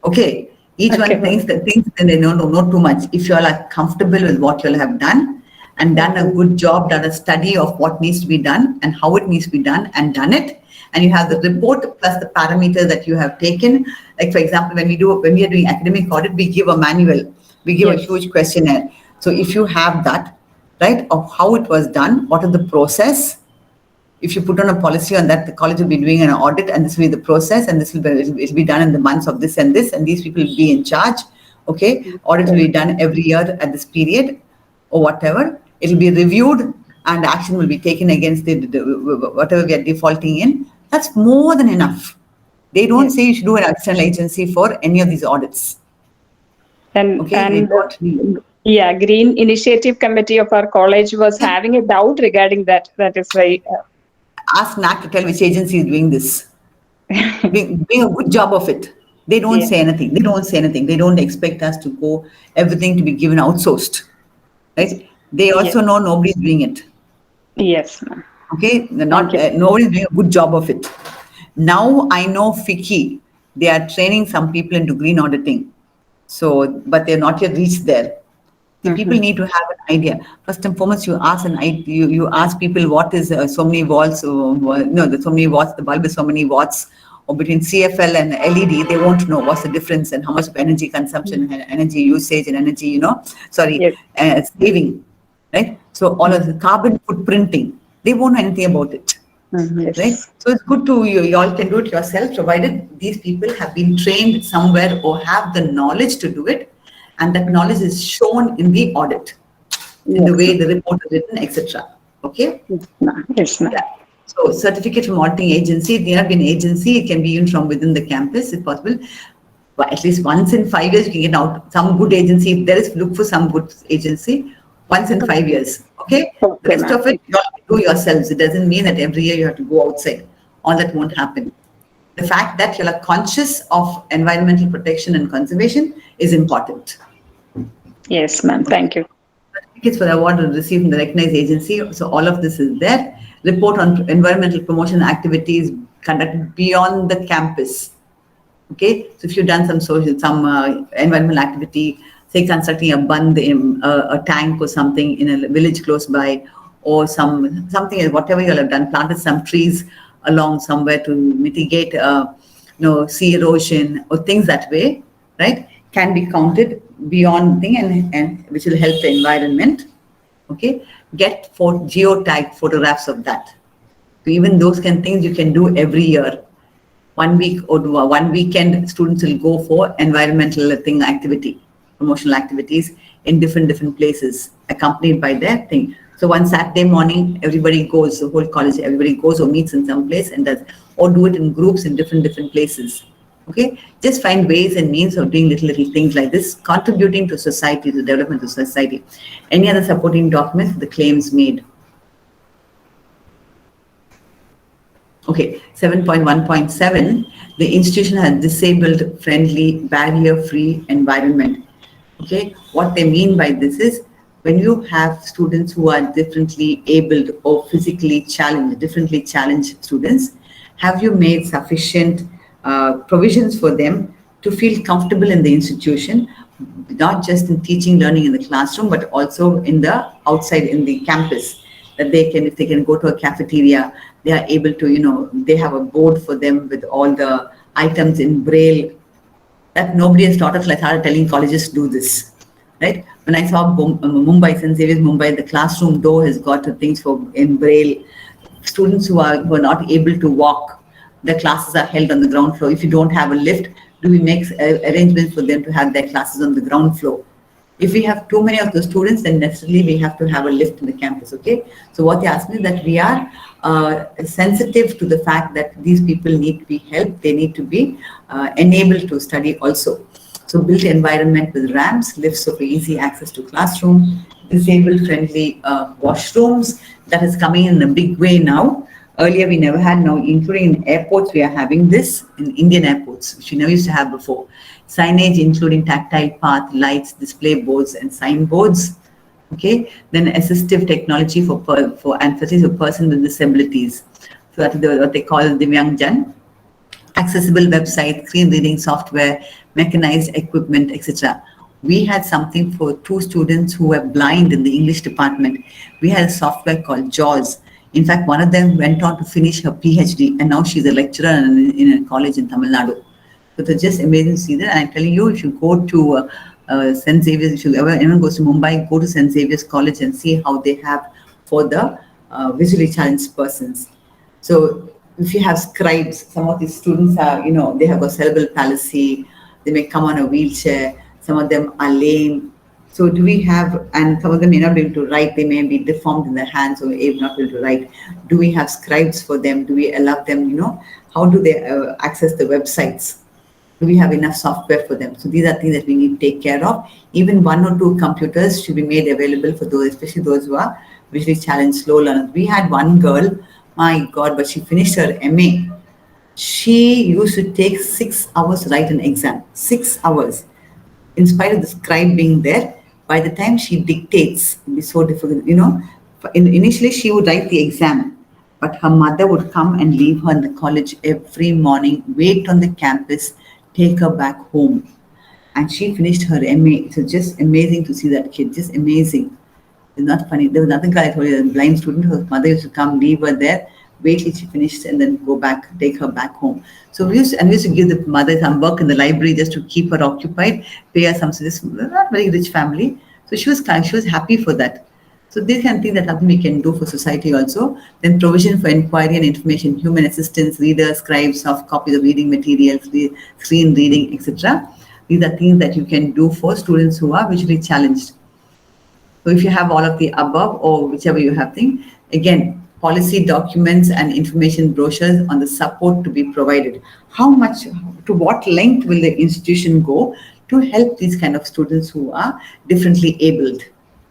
Okay. Each one thinks that they know too much. If you all are comfortable with what you all have done and done a good job, done a study of what needs to be done and how it needs to be done and done it, and you have the report plus the parameters that you have taken. Like, for example, when we are doing academic audit, we give a manual, we give a huge questionnaire. So if you have that, right, of how it was done, what is the process? If you put on a policy on that, the college will be doing an audit, and this will be the process, and it'll be done in the months of this and this, and these people will be in charge. Okay, audit will be done every year at this period, or whatever. It will be reviewed, and action will be taken against whatever we are defaulting in. That's more than enough. They don't say you should do an external agency for any of these audits. Yeah, Green Initiative Committee of our college was having a doubt regarding that. That is why. ask NAAC to tell which agency is doing this. Doing a good job of it. They don't say anything. They don't say anything. They don't expect us to go, everything to be given outsourced. Right? They also know nobody's doing it. Yes, ma'am. Okay? Nobody's doing a good job of it. Now I know FICCI, they are training some people into green auditing. So, but they're not yet reached there. The people need to have an idea. First and foremost, you ask people what is so many watts, so many watts, the bulb is so many watts, or between CFL and LED, they won't know what's the difference and how much of energy consumption, energy usage and energy, saving, right? So all of the carbon footprinting, they won't know anything about it. Right? So it's good to, you all can do it yourself, provided these people have been trained somewhere or have the knowledge to do it, and that knowledge is shown in the audit, in the way the report is written, etc. Okay? Yes, ma'am. Yeah. So certificate from auditing agency, it may not be an agency, it can be even from within the campus if possible. But at least once in 5 years, you can get out some good agency. If there is, look for some good agency once in 5 years. Okay? The rest of it, you have to do yourselves. It doesn't mean that every year you have to go outside. All that won't happen. The fact that you are conscious of environmental protection and conservation is important. Yes, ma'am. Thank you. Certificates for the award received from the recognized agency. So all of this is there. Report on environmental promotion activities conducted beyond the campus. Okay, so if you've done some environmental activity, say constructing a tank or something in a village close by, or something, whatever you have done, planted some trees along somewhere to mitigate, sea erosion or things that way, right? Can be counted beyond thing and which will help the environment. Okay, get geotagged photographs of that. So even those things you can do every year. 1 week or 1 weekend, students will go for environmental activity, promotional activities in different places, accompanied by their thing. So one Saturday morning, everybody goes, the whole college, everybody goes or meets in some place and does, or do it in groups in different places. Okay, just find ways and means of doing little things like this, contributing to society, to the development of society. Any other supporting documents for the claims made? Okay, 7.1.7, the institution has disabled friendly, barrier-free environment. Okay, what they mean by this is, when you have students who are differently abled or physically challenged, differently challenged students, have you made sufficient provisions for them to feel comfortable in the institution, not just in teaching, learning in the classroom, but also in the outside in the campus, that they can, if they can go to a cafeteria, they are able to, they have a board for them with all the items in Braille. That nobody has taught us, like how telling colleges to do this, right? When I saw Mumbai, St. Xavier's Mumbai, the classroom door has got things in Braille. Students who are not able to walk, the classes are held on the ground floor. If you don't have a lift, do we make arrangements for them to have their classes on the ground floor? If we have too many of the students, then necessarily we have to have a lift in the campus, okay? So what they asked me is that we are sensitive to the fact that these people need to be helped. They need to be enabled to study also. So built environment with ramps, lifts for easy access to classroom, disabled friendly washrooms. That is coming in a big way now. Earlier we never had, now including in airports we are having this, in Indian airports, which we never used to have before. Signage including tactile path, lights, display boards and signboards. Okay, then assistive technology for and facilities for persons with disabilities. So that is what they call Divyangjan. Accessible website, screen reading software, mechanized equipment, etc. We had something for 2 students who were blind in the English department. We had a software called JAWS. In fact, one of them went on to finish her PhD, and now she's a lecturer in a college in Tamil Nadu. So it's just amazing to see that. And I'm telling you, if you go to St. Xavier's, if anyone goes to Mumbai, go to St. Xavier's College and see how they have for the visually challenged persons. So if you have scribes, some of these students are, they have a cerebral palsy, they may come on a wheelchair, some of them are lame. So do we have, and some of them may not be able to write, they may be deformed in their hands or may not be able to write. Do we have scribes for them? Do we allow them, how do they access the websites? Do we have enough software for them? So these are things that we need to take care of. Even 1 or 2 computers should be made available for those, especially those who are visually challenged, slow learners. We had one girl My God, but she finished her MA. She used to take 6 hours to write an exam. 6 hours. In spite of the scribe being there, by the time she dictates, it'll be so difficult. Initially she would write the exam, but her mother would come and leave her in the college every morning, wait on the campus, take her back home. And she finished her MA. It was just amazing to see that kid, just amazing. It's not funny. There was another guy I told you, a blind student, whose mother used to come, leave her there, wait till she finished, and then go back, take her back home. So we used to give the mother some work in the library just to keep her occupied, pay her some, this not very rich family. So she was happy for that. So this kind of thing that something we can do for society also. Then provision for inquiry and information, human assistants, readers, scribes, soft copies of reading materials, screen reading, etc. These are things that you can do for students who are visually challenged. So if you have all of the above or whichever you have thing, again, policy documents and information brochures on the support to be provided. How much, to what length will the institution go to help these kind of students who are differently abled?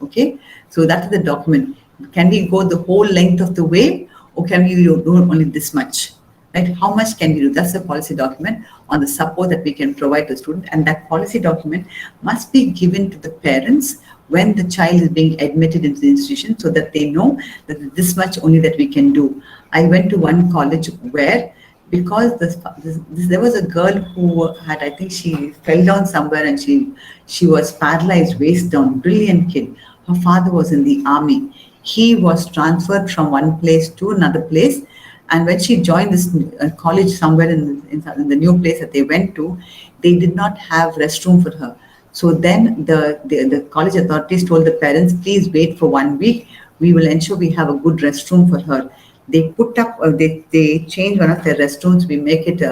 Okay, so that is the document. Can we go the whole length of the way, or can we do only this much? Right? How much can we do? That's a policy document on the support that we can provide to the student, and that policy document must be given to the parents when the child is being admitted into the institution, so that they know that this much only that we can do. I went to one college where, because there was a girl who had, I think she fell down somewhere and she was paralyzed waist down, brilliant kid. Her father was in the army. He was transferred from one place to another place, and when she joined this college somewhere in the new place that they went to, they did not have restroom for her. So then the college authorities told the parents, please wait for 1 week. We will ensure we have a good restroom for her. They put up, they changed one of their restrooms. We make it,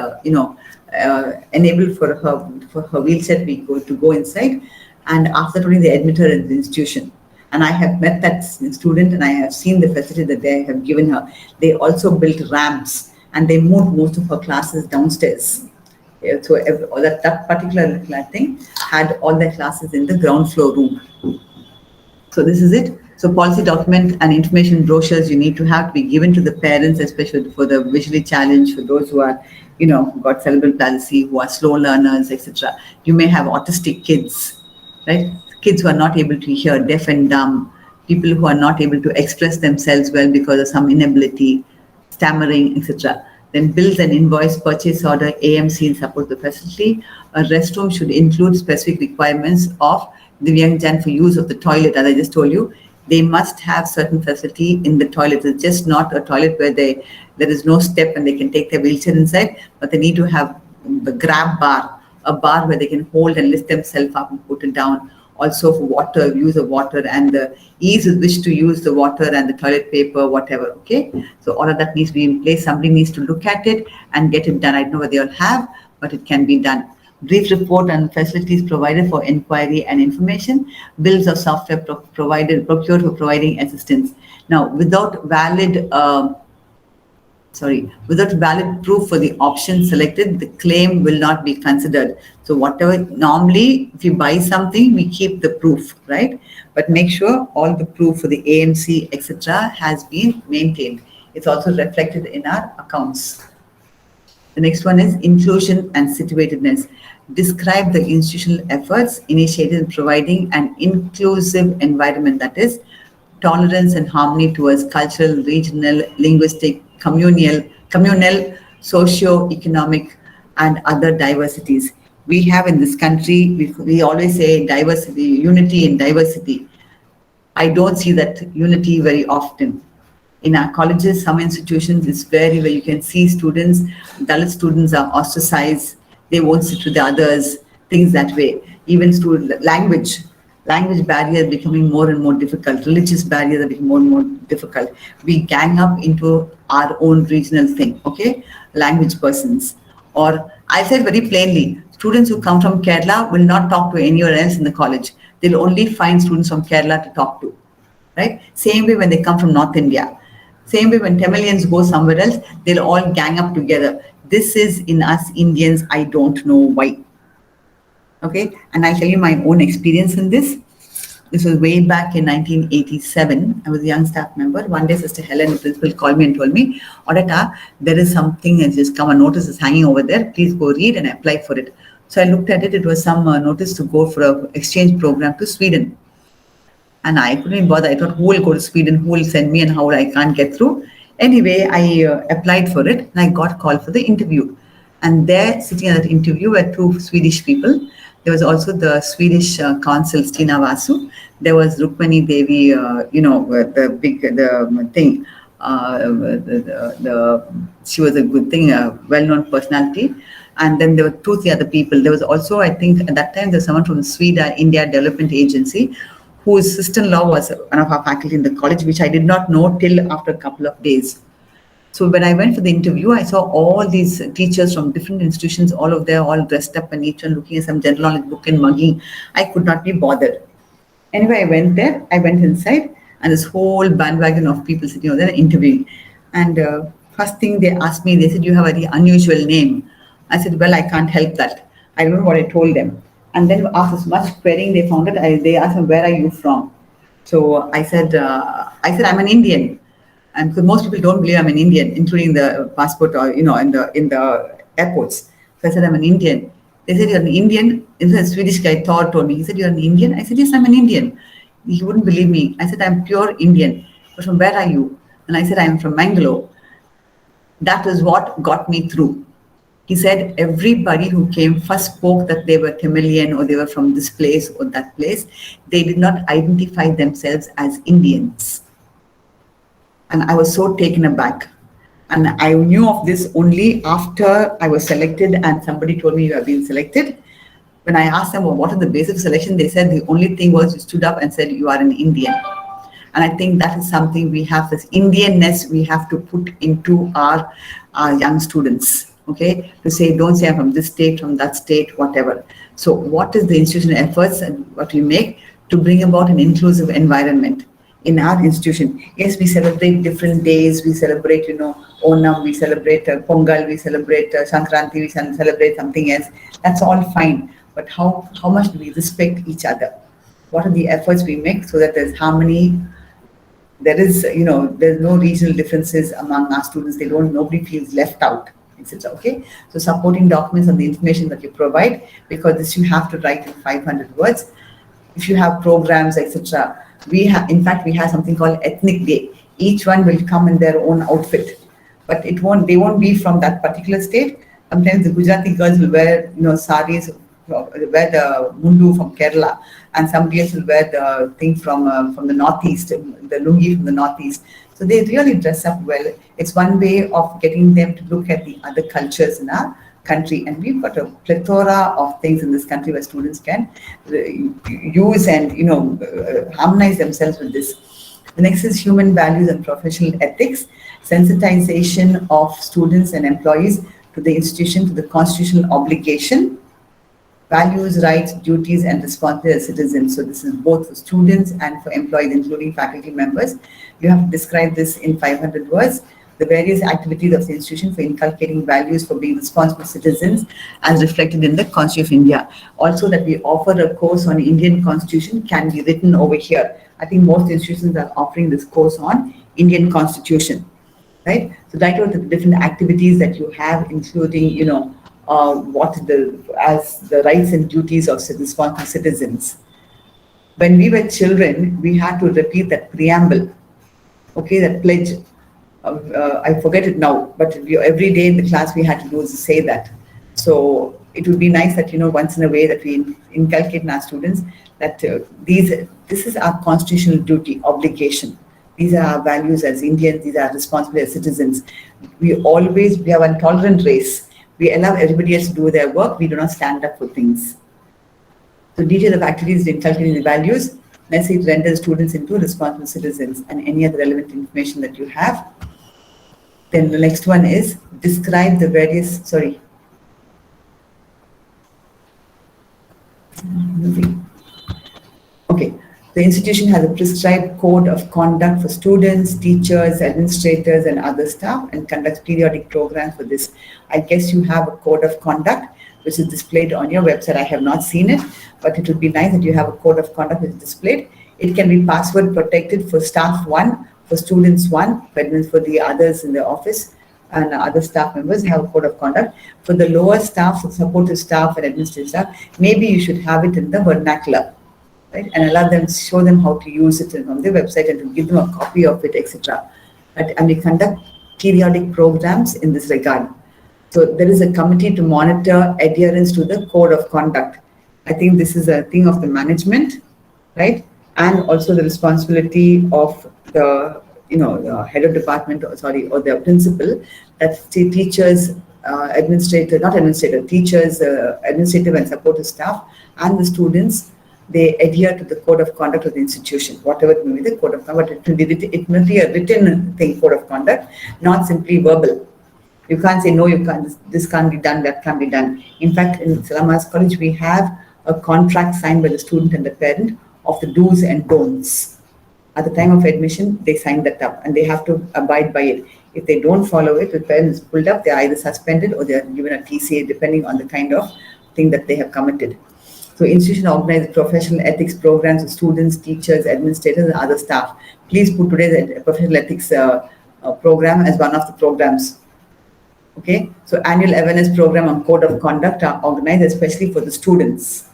enabled for her wheelchair to go inside. And after that, they admit her in the institution. And I have met that student, and I have seen the facility that they have given her. They also built ramps, and they moved most of her classes downstairs. So that particular thing had all the classes in the ground floor room. So this is it. So policy document and information brochures you need to have to be given to the parents, especially for the visually challenged, for those who are, got cerebral palsy, who are slow learners, etc. You may have autistic kids, right? Kids who are not able to hear, deaf and dumb, people who are not able to express themselves well because of some inability, stammering, etc. Then bills and invoice, purchase order, AMC in support of the facility. A restroom should include specific requirements of the Divyangjan for use of the toilet. As I just told you, they must have certain facility in the toilet. It's just not a toilet where there is no step and they can take their wheelchair inside, but they need to have the grab bar, a bar where they can hold and lift themselves up and put it down. Also for water, use of water, and the ease with which to use the water and the toilet paper, whatever, okay? So all of that needs to be in place. Somebody needs to look at it and get it done. I don't know what they all have, but it can be done. Brief report and facilities provided for inquiry and information. Bills of software procured for providing assistance. Now, without valid proof for the option selected, the claim will not be considered. So whatever, normally, if you buy something, we keep the proof, right? But make sure all the proof for the AMC, etc. has been maintained. It's also reflected in our accounts. The next one is inclusion and situatedness. Describe the institutional efforts initiated in providing an inclusive environment, that is, tolerance and harmony towards cultural, regional, linguistic, communal, socio-economic, and other diversities. We have in this country, we always say diversity, unity in diversity. I don't see that unity very often. In our colleges, some institutions, it's where you can see students, Dalit students are ostracized, they won't sit with the others, things that way. Even language barriers becoming more and more difficult, religious barriers are becoming more and more difficult. We gang up into our own regional thing, okay? Language persons. Or I said very plainly, students who come from Kerala will not talk to anywhere else in the college. They'll only find students from Kerala to talk to, right? Same way when they come from North India. Same way when Tamilians go somewhere else, they'll all gang up together. This is in us Indians, I don't know why. Okay, and I'll tell you my own experience in this. This was way back in 1987. I was a young staff member. One day, Sister Helen, the principal, called me and told me, Ordetta, there is something has just come, a notice is hanging over there. Please go read and apply for it. So I looked at it. It was some notice to go for an exchange program to Sweden. And I couldn't bother. I thought, who will go to Sweden? Who will send me and how I can't get through? Anyway, I applied for it and I got called for the interview. And there, sitting at that interview, were two Swedish people. There was also the Swedish consul, Stina Vasu. There was Rukmani Devi, the thing. She was a good thing, a well-known personality. And then there were 2-3 other people. There was also, I think, at that time, there was someone from SWEDA, India Development Agency, whose sister-in-law was one of our faculty in the college, which I did not know till after a couple of days. So when I went for the interview, I saw all these teachers from different institutions, all of them, all dressed up and each one looking at some general knowledge book and mugging. I could not be bothered. Anyway, I went there, I went inside, and this whole bandwagon of people sitting over there interviewing. And first thing they asked me, they said, you have a very unusual name. I said, well, I can't help that. I don't know what I told them. And then after so much querying, they found it. They asked me, where are you from? So I said, I'm an Indian. And because most people don't believe I'm an Indian, including the passport or, in the airports. So I said, I'm an Indian. They said, you're an Indian. A Swedish guy told me, he said, you're an Indian? I said, yes, I'm an Indian. He wouldn't believe me. I said, I'm pure Indian. But from where are you? And I said, I'm from Banglore. That is what got me through. He said, everybody who came first spoke that they were Tamilian or they were from this place or that place. They did not identify themselves as Indians. And I was so taken aback. And I knew of this only after I was selected and somebody told me you have been selected. When I asked them, well, what is the basis of selection? They said the only thing was you stood up and said you are an Indian. And I think that is something we have, this Indianness we have to put into our young students. Okay, to say, don't say I'm from this state, from that state, whatever. So what is the institutional efforts and what we make to bring about an inclusive environment in our institution? Yes, we celebrate different days. We celebrate, Onam, we celebrate Pongal, we celebrate Sankranti, we celebrate something else. That's all fine. But how much do we respect each other? What are the efforts we make so that there's harmony? There is, there's no regional differences among our students. Nobody feels left out. Etc. Okay, so supporting documents and the information that you provide, because this you have to write in 500 words. If you have programs, etc., in fact, we have something called Ethnic Day. Each one will come in their own outfit, but they won't be from that particular state. Sometimes the Gujarati girls will wear, saris, wear the mundu from Kerala, and somebody else will wear the thing from the northeast, the lungi from the northeast. So they really dress up well. It's one way of getting them to look at the other cultures in our country. And we've got a plethora of things in this country where students can use and, harmonize themselves with this. The next is human values and professional ethics, sensitization of students and employees to the institution, to the constitutional obligation, values, rights, duties, and responsibilities as citizens. So this is both for students and for employees, including faculty members. You have to describe this in 500 words. The various activities of the institution for inculcating values for being responsible citizens as reflected in the Constitution of India. Also that we offer a course on Indian Constitution can be written over here. I think most institutions are offering this course on Indian Constitution, right? So write out the different activities that you have, including, as the rights and duties of responsible citizens. When we were children, we had to repeat that preamble, okay, that pledge. I forget it now, but every day in the class we had to say that. So it would be nice that, once in a way that we inculcate in our students that this is our constitutional duty, obligation. These are our values as Indians, these are our responsibilities as citizens. We have a tolerant race. We allow everybody else to do their work. We do not stand up for things. So details of activities inculcating the values. Let's say it renders students into responsible citizens, and any other relevant information that you have. Then the next one is describe the various, Okay, the institution has a prescribed code of conduct for students, teachers, administrators, and other staff, and conducts periodic programs for this. I guess you have a code of conduct which is displayed on your website. I have not seen it, but it would be nice that you have a code of conduct which is displayed. It can be password protected for staff 1, for students 1, for the others in the office and other staff members have a code of conduct. For the lower staff, supportive staff and administrative staff, maybe you should have it in the vernacular, right? And allow them, show them how to use it on their website and to give them a copy of it, etc. And we conduct periodic programs in this regard. So there is a committee to monitor adherence to the code of conduct. I think this is a thing of the management, right? And also the responsibility of the, the head of department, or the principal, that teachers, administrative and supportive staff and the students, they adhere to the code of conduct of the institution, whatever it may be the code of conduct. It must be a written thing, code of conduct, not simply verbal. You can't say, no, you can't, this can't be done, that can't be done. In fact, in Salamas College, we have a contract signed by the student and the parent of the do's and don'ts. At the time of admission, they sign that up and they have to abide by it. If they don't follow it, the parents pulled up, they're either suspended or they're given a TCA, depending on the kind of thing that they have committed. So institution organizes professional ethics programs for students, teachers, administrators, and other staff. Please put today's professional ethics program as one of the programs. Okay, so annual awareness program on code of conduct are organized especially for the students.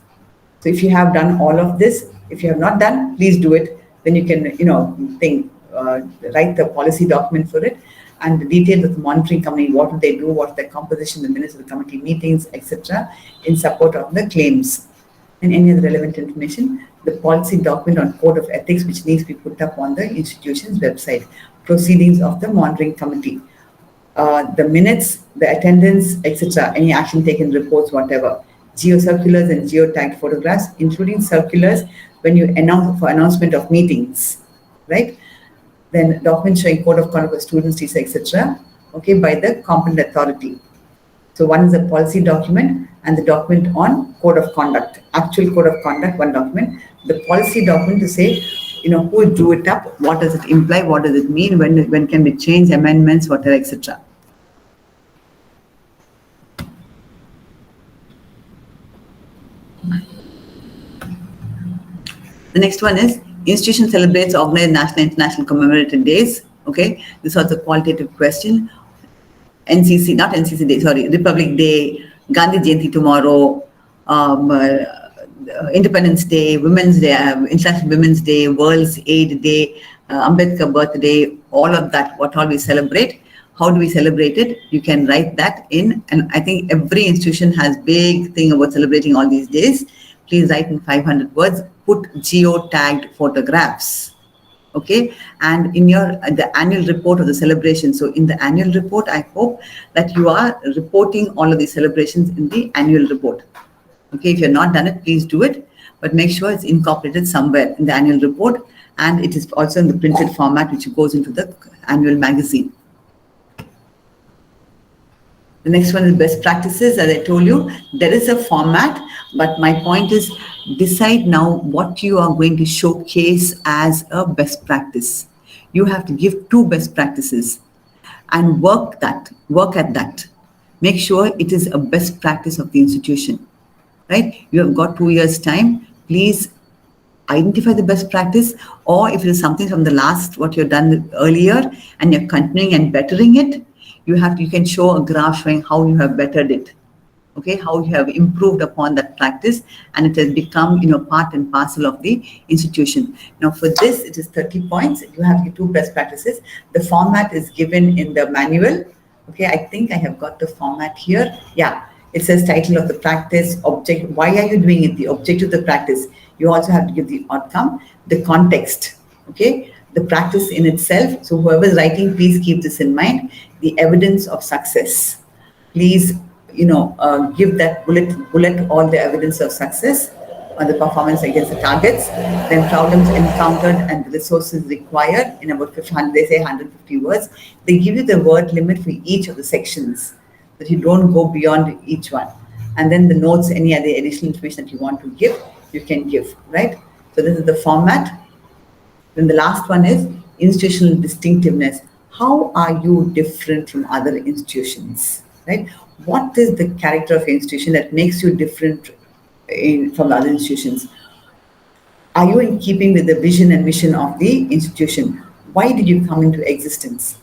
So if you have done all of this, if you have not done, please do it. Then you can, write the policy document for it and the details of the monitoring committee, what do they do, what's their composition, the minutes of the committee meetings, etc., in support of the claims. And any other relevant information, the policy document on code of ethics, which needs to be put up on the institution's website, proceedings of the monitoring committee, the minutes, the attendance, etc., any action taken, reports, whatever, geo-circulars and geo-tagged photographs, including circulars when you announce for announcement of meetings, right? Then documents showing code of conduct for students, teachers, etc., okay, by the competent authority. So one is a policy document and the document on code of conduct, actual code of conduct, one document. The policy document to say, who drew it up, what does it imply, what does it mean, when can be changed, amendments, whatever, etc. The next one is institution celebrates organized national and international commemorated days. Okay, this was a qualitative question. NCC, not NCC Day, sorry, Republic Day, Gandhi Jayanti tomorrow, Independence Day, Women's Day, International Women's Day, World's AIDS Day, Ambedkar birthday, all of that, what all we celebrate. How do we celebrate it? You can write that in, and I think every institution has big thing about celebrating all these days. Please write in 500 words, put geo-tagged photographs. Okay, and in the annual report of the celebration. So in the annual report, I hope that you are reporting all of these celebrations in the annual report. Okay, if you're not done it, please do it, but make sure it's incorporated somewhere in the annual report, and it is also in the printed format which goes into the annual magazine. The next one is best practices. As I told you, there is a format, but my point is decide now what you are going to showcase as a best practice. You have to give 2 best practices and work at that. Make sure it is a best practice of the institution, right? You have got 2 years time. Please identify the best practice, or if it is something from the last, what you've done earlier and you're continuing and bettering it, you can show a graph showing how you have bettered it. Okay, how you have improved upon that practice and it has become, part and parcel of the institution. Now for this, it is 30 points. You have the 2 best practices. The format is given in the manual. Okay, I think I have got the format here. Yeah, it says title of the practice, object, why are you doing it, the objective of the practice. You also have to give the outcome, the context, okay, the practice in itself. So whoever is writing, please keep this in mind. The evidence of success. Please, give that bullet all the evidence of success on the performance against the targets, then problems encountered and the resources required in about 500, they say 150 words. They give you the word limit for each of the sections, that you don't go beyond each one. And then the notes, any other additional information that you want to give, you can give, right? So this is the format. Then the last one is institutional distinctiveness. How are you different from other institutions, right? What is the character of an institution that makes you different from other institutions? Are you in keeping with the vision and mission of the institution? Why did you come into existence?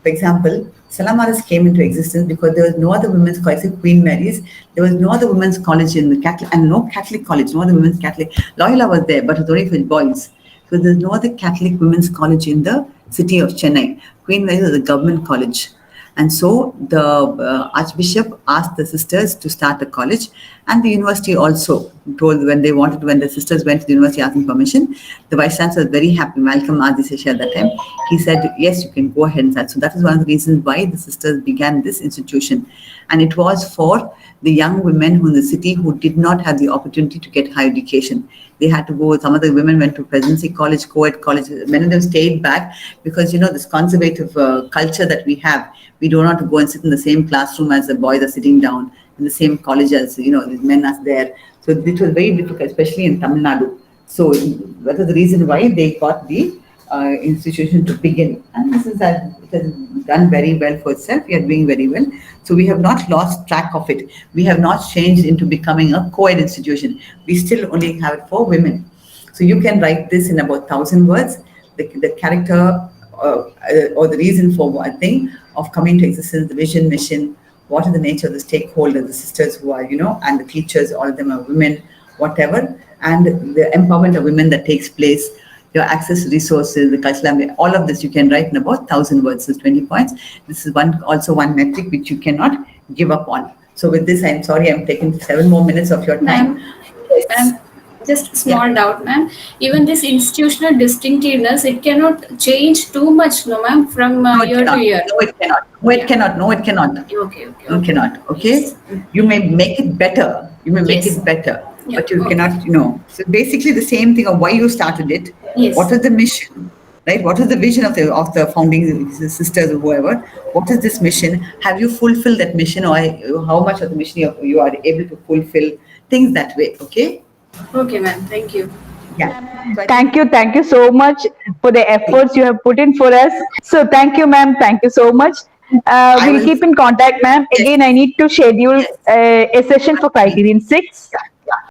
For example, Salam Aras came into existence because there was no other women's college, except Queen Mary's. There was no other women's college in the Catholic, and no Catholic college, no other women's Catholic. Loyola was there, but it was only for boys. So there's no other Catholic women's college in the city of Chennai. Queen Mary was a government college. And so the Archbishop asked the sisters to start a college, and the university also told when the sisters went to the university asking permission, the Vice Chancellor was very happy, Malcolm Adisesha at that time. He said, yes, you can go ahead and start. So that is one of the reasons why the sisters began this institution. And it was for the young women who in the city who did not have the opportunity to get higher education. They had to go, some of the women went to Presidency College, co-ed college, many of them stayed back because, this conservative culture that we have, we don't want to go and sit in the same classroom as the boys are sitting down, in the same college as, these men are there. So it was very difficult, especially in Tamil Nadu. So that is the reason why they got the institution to begin. And it has done very well for itself. We are doing very well. So we have not lost track of it. We have not changed into becoming a co-ed institution. We still only have it for women. So you can write this in about 1,000 words, the character or the reason for one thing of coming to existence, the vision, mission, what is the nature of the stakeholders, the sisters who are, and the teachers, all of them are women, whatever, and the empowerment of women that takes place, your access to resources, the cultural, all of this you can write in about 1,000 words, so 20 points. This is also one metric which you cannot give up on. So with this, I'm sorry, I'm taking 7 more minutes of your time. Ma'am, just a small doubt, ma'am. Even this institutional distinctiveness, it cannot change too much, no, ma'am, from year to year. No, it cannot. No, it cannot. No, it cannot. Okay. No, it cannot. Okay. You may make it better. Yeah, But you okay. cannot, So basically the same thing of why you started it. Yes. What is the mission? Right? What is the vision of the founding sisters or whoever? What is this mission? Have you fulfilled that mission, or how much of the mission you are able to fulfill? Things that way. Okay. Okay, ma'am. Thank you. Yeah. Thank you so much for the efforts you have put in for us. So thank you, ma'am. Thank you so much. We'll keep in contact, ma'am. Yes. Again, I need to schedule Yes. a session for criterion 6.